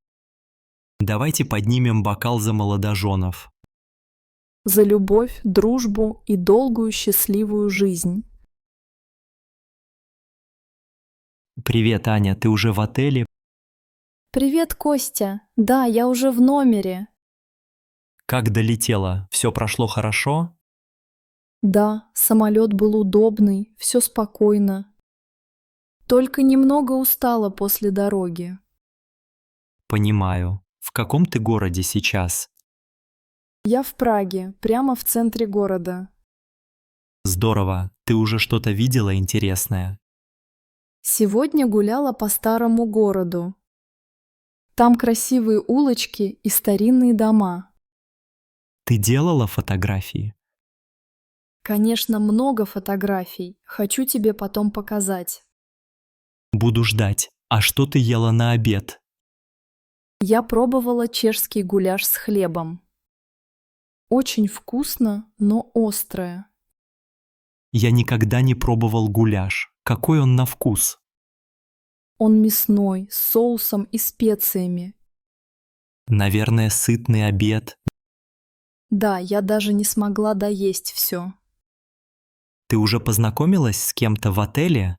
Давайте поднимем бокал за молодоженов. За любовь, дружбу и долгую счастливую жизнь. Привет, Аня, ты уже в отеле? Привет, Костя. Да, я уже в номере. Как долетела? Все прошло хорошо? Да, самолет был удобный, все спокойно. Только немного устала после дороги. Понимаю. В каком ты городе сейчас? Я в Праге, прямо в центре города. Здорово. Ты уже что-то видела интересное? Сегодня гуляла по старому городу. Там красивые улочки и старинные дома. Ты делала фотографии? Конечно, много фотографий. Хочу тебе потом показать. Буду ждать. А что ты ела на обед? Я пробовала чешский гуляш с хлебом. Очень вкусно, но острое. Я никогда не пробовал гуляш. Какой он на вкус? Он мясной, с соусом и специями. Наверное, сытный обед. Да, я даже не смогла доесть все. Ты уже познакомилась с кем-то в отеле?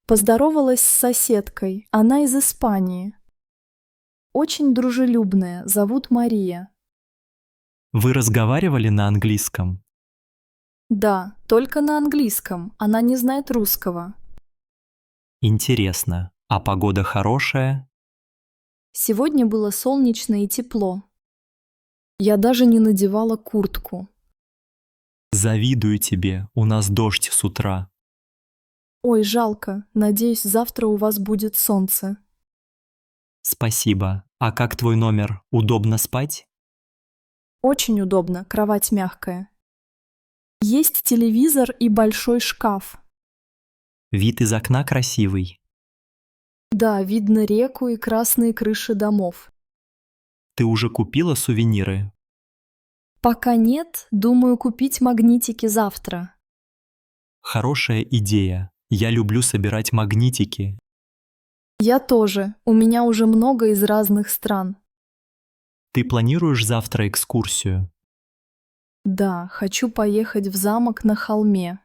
Поздоровалась с соседкой, она из Испании. Очень дружелюбная, зовут Мария. Вы разговаривали на английском? Да, только на английском, она не знает русского. Интересно, а погода хорошая? Сегодня было солнечно и тепло. Я даже не надевала куртку. Завидую тебе, у нас дождь с утра. Ой, жалко, надеюсь, завтра у вас будет солнце. Спасибо. А как твой номер? Удобно спать? Очень удобно, кровать мягкая. Есть телевизор и большой шкаф. Вид из окна красивый. Да, видно реку и красные крыши домов. Ты уже купила сувениры? Пока нет, думаю купить магнитики завтра. Хорошая идея. Я люблю собирать магнитики. Я тоже, у меня уже много из разных стран. Ты планируешь завтра экскурсию? Да, хочу поехать в замок на холме.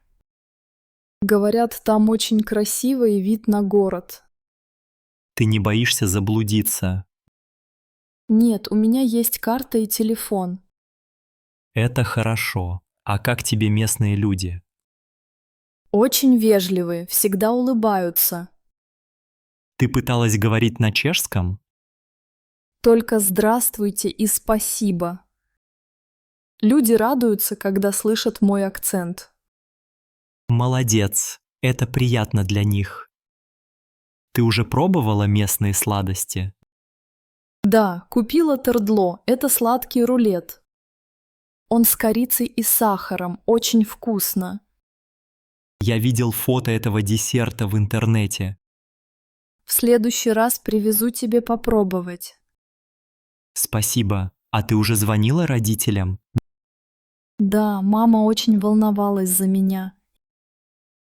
Говорят, там очень красивый вид на город. Ты не боишься заблудиться? Нет, у меня есть карта и телефон. Это хорошо. А как тебе местные люди? Очень вежливые, всегда улыбаются. Ты пыталась говорить на чешском? Только здравствуйте и спасибо. Люди радуются, когда слышат мой акцент. Молодец. Это приятно для них. Ты уже пробовала местные сладости? Да, купила тердло, это сладкий рулет. Он с корицей и сахаром, очень вкусно. Я видел фото этого десерта в интернете. В следующий раз привезу тебе попробовать. Спасибо. А ты уже звонила родителям? Да, мама очень волновалась за меня.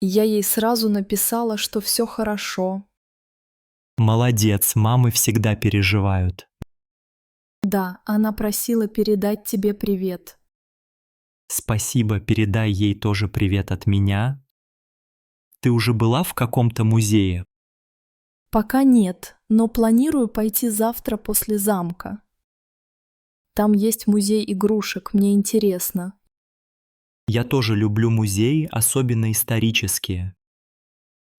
Я ей сразу написала, что все хорошо. Молодец, мамы всегда переживают. Да, она просила передать тебе привет. Спасибо, передай ей тоже привет от меня. Ты уже была в каком-то музее? Пока нет, но планирую пойти завтра после замка. Там есть музей игрушек, мне интересно. Я тоже люблю музеи, особенно исторические.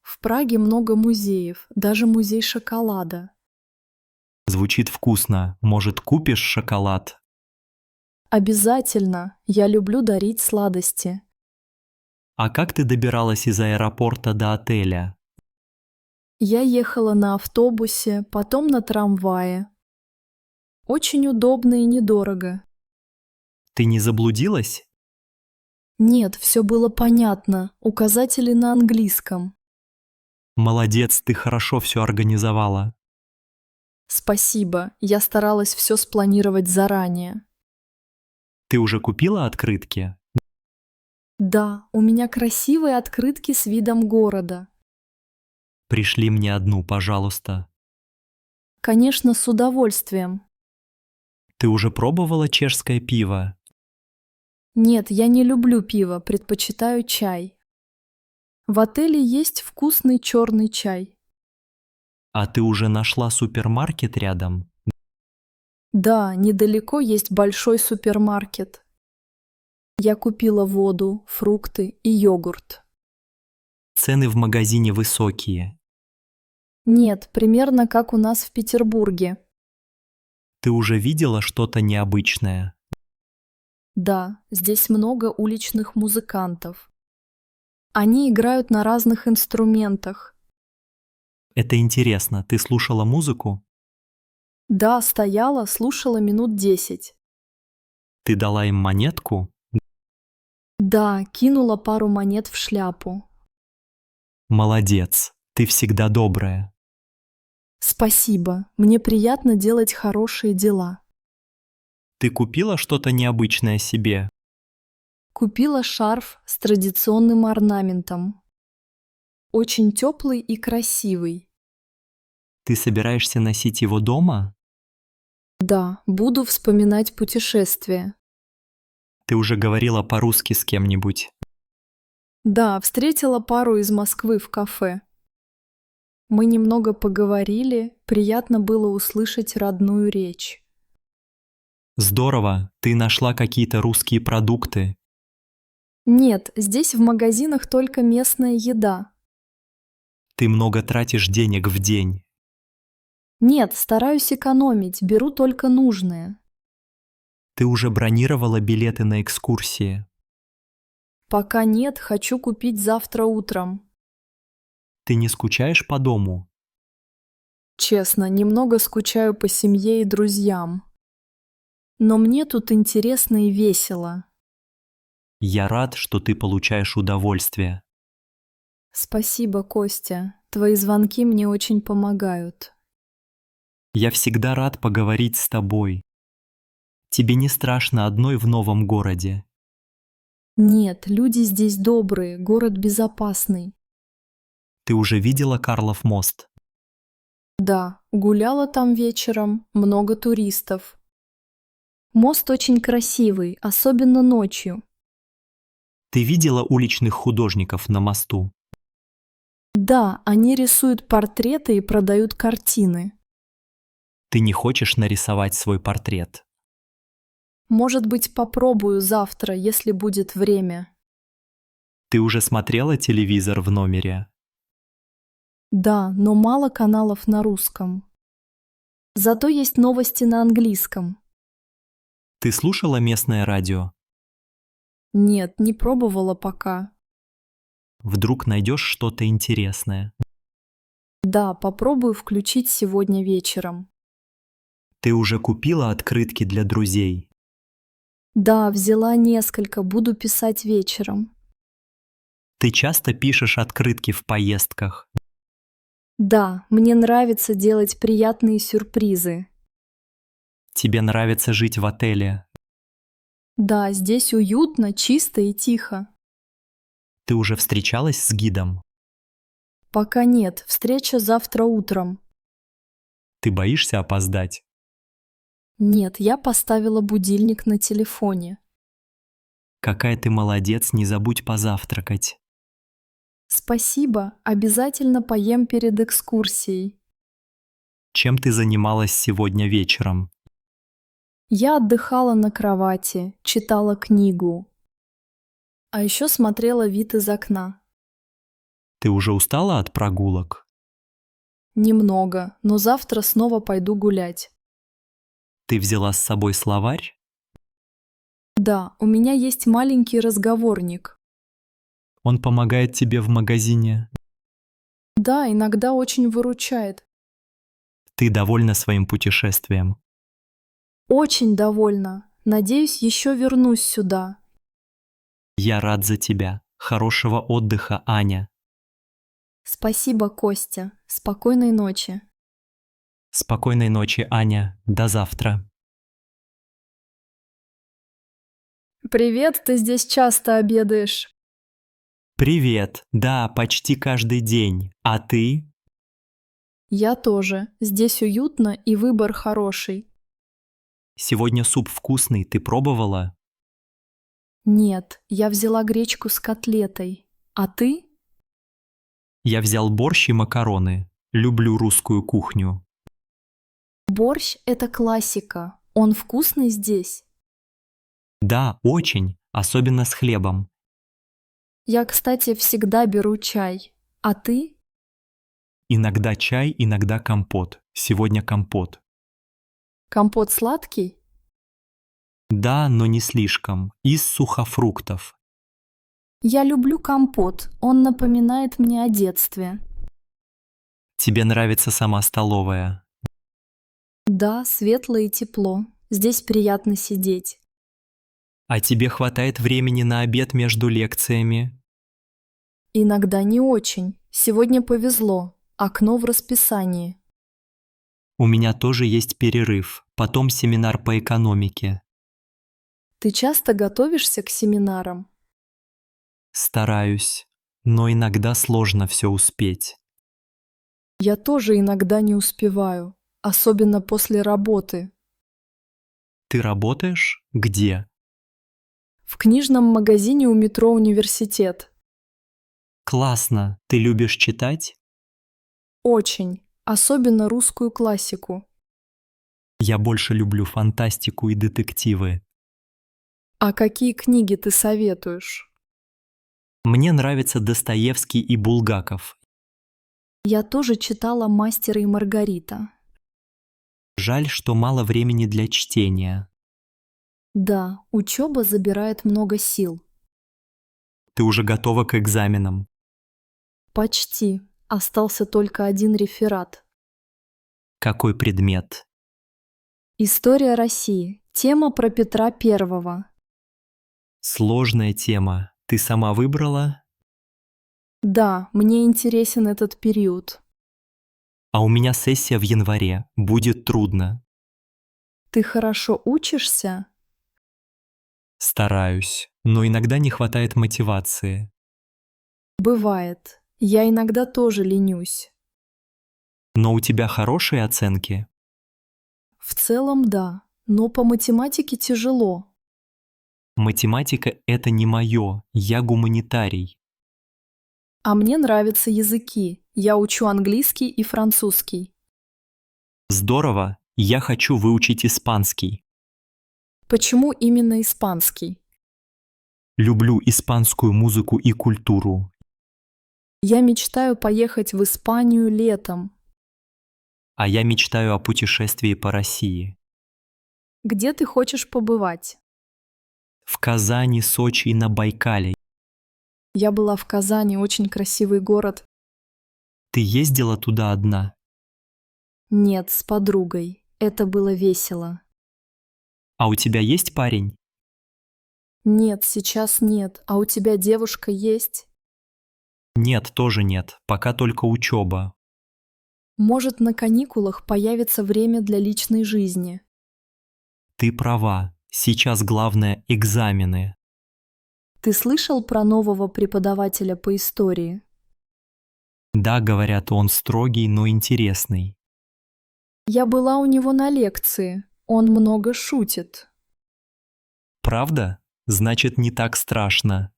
В Праге много музеев, даже музей шоколада. Звучит вкусно. Может, купишь шоколад? Обязательно, я люблю дарить сладости. А как ты добиралась из аэропорта до отеля? Я ехала на автобусе, потом на трамвае. Очень удобно и недорого. Ты не заблудилась? Нет, все было понятно, указатели на английском. Молодец, ты хорошо все организовала. Спасибо, я старалась все спланировать заранее. Ты уже купила открытки? Да, у меня красивые открытки с видом города. Пришли мне одну, пожалуйста. Конечно, с удовольствием. Ты уже пробовала чешское пиво? Нет, я не люблю пиво, предпочитаю чай. В отеле есть вкусный черный чай. А ты уже нашла супермаркет рядом? Да, недалеко есть большой супермаркет. Я купила воду, фрукты и йогурт. Цены в магазине высокие. Нет, примерно как у нас в Петербурге. Ты уже видела что-то необычное? Да, здесь много уличных музыкантов. Они играют на разных инструментах. Это интересно. Ты слушала музыку? Да, стояла, слушала минут 10. Ты дала им монетку? Да, кинула пару монет в шляпу. Молодец. Ты всегда добрая. Спасибо, мне приятно делать хорошие дела. Ты купила что-то необычное себе? Купила шарф с традиционным орнаментом. Очень теплый и красивый. Ты собираешься носить его дома? Да, буду вспоминать путешествие. Ты уже говорила по-русски с кем-нибудь? Да, встретила пару из Москвы в кафе. Мы немного поговорили, приятно было услышать родную речь. Здорово, ты нашла какие-то русские продукты. Нет, здесь в магазинах только местная еда. Ты много тратишь денег в день. Нет, стараюсь экономить, беру только нужное. Ты уже бронировала билеты на экскурсии. Пока нет, хочу купить завтра утром. Ты не скучаешь по дому? Честно, немного скучаю по семье и друзьям. Но мне тут интересно и весело. Я рад, что ты получаешь удовольствие. Спасибо, Костя. Твои звонки мне очень помогают. Я всегда рад поговорить с тобой. Тебе не страшно одной в новом городе? Нет, люди здесь добрые, город безопасный. Ты уже видела Карлов мост? Да, гуляла там вечером, много туристов. Мост очень красивый, особенно ночью. Ты видела уличных художников на мосту? Да, они рисуют портреты и продают картины. Ты не хочешь нарисовать свой портрет? Может быть, попробую завтра, если будет время. Ты уже смотрела телевизор в номере? Да, но мало каналов на русском. Зато есть новости на английском. Ты слушала местное радио? Нет, не пробовала пока. Вдруг найдешь что-то интересное. Да, попробую включить сегодня вечером. Ты уже купила открытки для друзей? Да, взяла несколько, буду писать вечером. Ты часто пишешь открытки в поездках? Да, мне нравится делать приятные сюрпризы. Тебе нравится жить в отеле? Да, здесь уютно, чисто и тихо. Ты уже встречалась с гидом? Пока нет, встреча завтра утром. Ты боишься опоздать? Нет, я поставила будильник на телефоне. Какая ты молодец, не забудь позавтракать. Спасибо, обязательно поем перед экскурсией. Чем ты занималась сегодня вечером? Я отдыхала на кровати, читала книгу. А еще смотрела вид из окна. Ты уже устала от прогулок? Немного, но завтра снова пойду гулять. Ты взяла с собой словарь? Да, у меня есть маленький разговорник. Он помогает тебе в магазине. Да, иногда очень выручает. Ты довольна своим путешествием? Очень довольна. Надеюсь, еще вернусь сюда. Я рад за тебя. Хорошего отдыха, Аня. Спасибо, Костя. Спокойной ночи. Спокойной ночи, Аня. До завтра. Привет, ты здесь часто обедаешь. Привет. Да, почти каждый день. А ты? Я тоже. Здесь уютно и выбор хороший. Сегодня суп вкусный. Ты пробовала? Нет, я взяла гречку с котлетой. А ты? Я взял борщ и макароны. Люблю русскую кухню. Борщ – это классика. Он вкусный здесь. Да, очень. Особенно с хлебом. Я, кстати, всегда беру чай. А ты? Иногда чай, иногда компот. Сегодня компот. Компот сладкий? Да, но не слишком. Из сухофруктов. Я люблю компот. Он напоминает мне о детстве. Тебе нравится сама столовая? Да, светло и тепло. Здесь приятно сидеть. А тебе хватает времени на обед между лекциями? Иногда не очень. Сегодня повезло. Окно в расписании. У меня тоже есть перерыв. Потом семинар по экономике. Ты часто готовишься к семинарам? Стараюсь. Но иногда сложно все успеть. Я тоже иногда не успеваю. Особенно после работы. Ты работаешь? Где? В книжном магазине у метро «Университет». Классно. Ты любишь читать? Очень. Особенно русскую классику. Я больше люблю фантастику и детективы. А какие книги ты советуешь? Мне нравятся Достоевский и Булгаков. Я тоже читала «Мастера и Маргарита». Жаль, что мало времени для чтения. Да, учеба забирает много сил. Ты уже готова к экзаменам. Почти. Остался только один реферат. Какой предмет? История России. Тема про Петра Первого. Сложная тема. Ты сама выбрала? Да, мне интересен этот период. А у меня сессия в январе. Будет трудно. Ты хорошо учишься? Стараюсь, но иногда не хватает мотивации. Бывает. Я иногда тоже ленюсь. Но у тебя хорошие оценки? В целом, да, но по математике тяжело. Математика – это не мое. Я гуманитарий. А мне нравятся языки. Я учу английский и французский. Здорово. Я хочу выучить испанский. Почему именно испанский? Люблю испанскую музыку и культуру. Я мечтаю поехать в Испанию летом. А я мечтаю о путешествии по России. Где ты хочешь побывать? В Казани, Сочи и на Байкале. Я была в Казани, очень красивый город. Ты ездила туда одна? Нет, с подругой. Это было весело. А у тебя есть парень? Нет, сейчас нет. А у тебя девушка есть? Нет, тоже нет. Пока только учеба. Может, на каникулах появится время для личной жизни. Ты права. Сейчас главное – экзамены. Ты слышал про нового преподавателя по истории? Да, говорят, он строгий, но интересный. Я была у него на лекции. Он много шутит. Правда? Значит, не так страшно.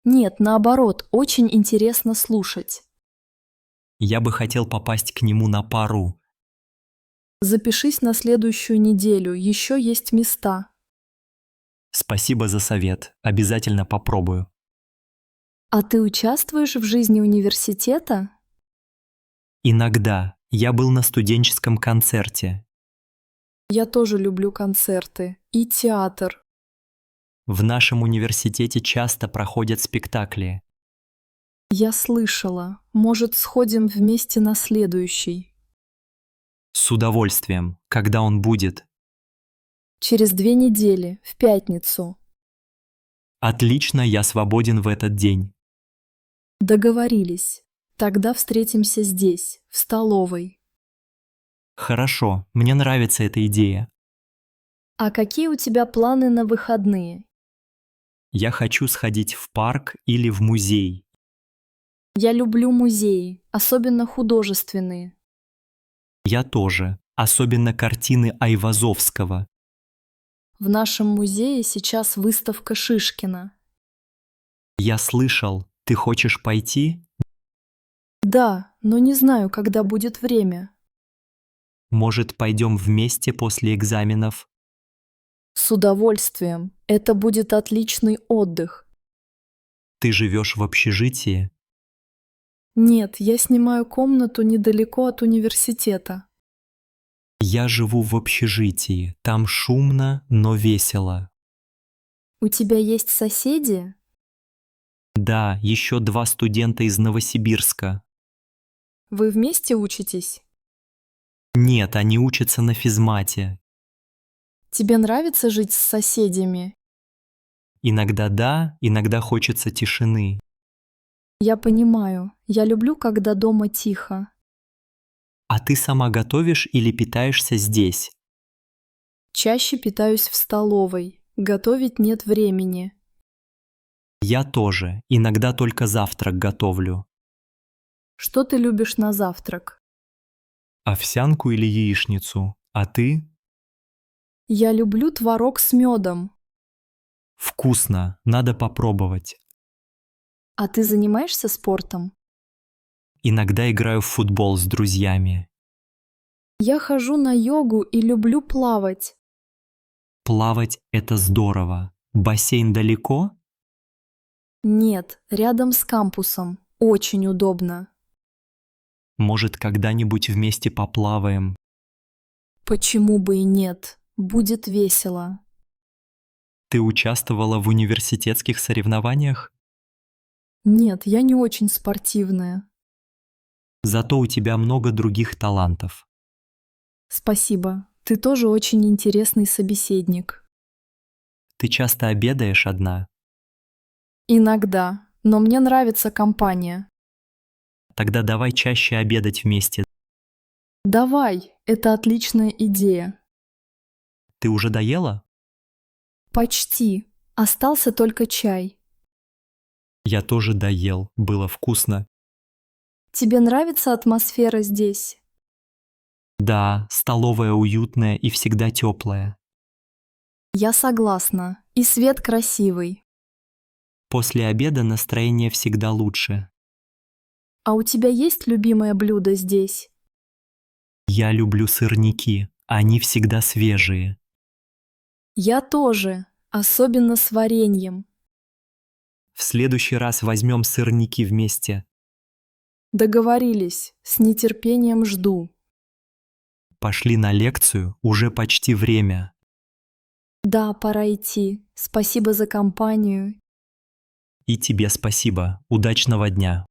Нет, наоборот, очень интересно слушать. Я бы хотел попасть к нему на пару. Запишись на следующую неделю, еще есть места. Спасибо за совет. Обязательно попробую. А ты участвуешь в жизни университета? Иногда. Я был на студенческом концерте. Я тоже люблю концерты и театр. В нашем университете часто проходят спектакли. Я слышала. Может, сходим вместе на следующий? С удовольствием. Когда он будет? Через 2 недели, в пятницу. Отлично, я свободен в этот день. Договорились. Тогда встретимся здесь, в столовой. Хорошо, мне нравится эта идея. А какие у тебя планы на выходные? Я хочу сходить в парк или в музей. Я люблю музеи, особенно художественные. Я тоже, особенно картины Айвазовского. В нашем музее сейчас выставка Шишкина. Я слышал, ты хочешь пойти? Да, но не знаю, когда будет время. Может, пойдем вместе после экзаменов? С удовольствием. Это будет отличный отдых. Ты живешь в общежитии? Нет, я снимаю комнату недалеко от университета. Я живу в общежитии. Там шумно, но весело. У тебя есть соседи? Да, еще 2 студента из Новосибирска. Вы вместе учитесь? Нет, они учатся на физмате. Тебе нравится жить с соседями? Иногда да, иногда хочется тишины. Я понимаю. Я люблю, когда дома тихо. А ты сама готовишь или питаешься здесь? Чаще питаюсь в столовой. Готовить нет времени. Я тоже, иногда только завтрак готовлю. Что ты любишь на завтрак? Овсянку или яичницу? А ты? Я люблю творог с медом. Вкусно, надо попробовать. А ты занимаешься спортом? Иногда играю в футбол с друзьями. Я хожу на йогу и люблю плавать. Плавать – это здорово. Бассейн далеко? Нет, рядом с кампусом. Очень удобно. Может, когда-нибудь вместе поплаваем? Почему бы и нет? Будет весело. Ты участвовала в университетских соревнованиях? Нет, я не очень спортивная. Зато у тебя много других талантов. Спасибо. Ты тоже очень интересный собеседник. Ты часто обедаешь одна? Иногда, но мне нравится компания. Тогда давай чаще обедать вместе. Давай, это отличная идея. Ты уже доела? Почти. Остался только чай. Я тоже доел, было вкусно. Тебе нравится атмосфера здесь? Да, столовая уютная и всегда теплая. Я согласна. И свет красивый. После обеда настроение всегда лучше. А у тебя есть любимое блюдо здесь? Я люблю сырники, они всегда свежие. Я тоже, особенно с вареньем. В следующий раз возьмем сырники вместе. Договорились, с нетерпением жду. Пошли на лекцию, уже почти время. Да, пора идти. Спасибо за компанию. И тебе спасибо, удачного дня.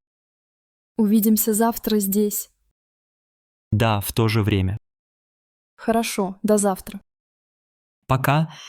Увидимся завтра здесь. Да, в то же время. Хорошо, до завтра. Пока.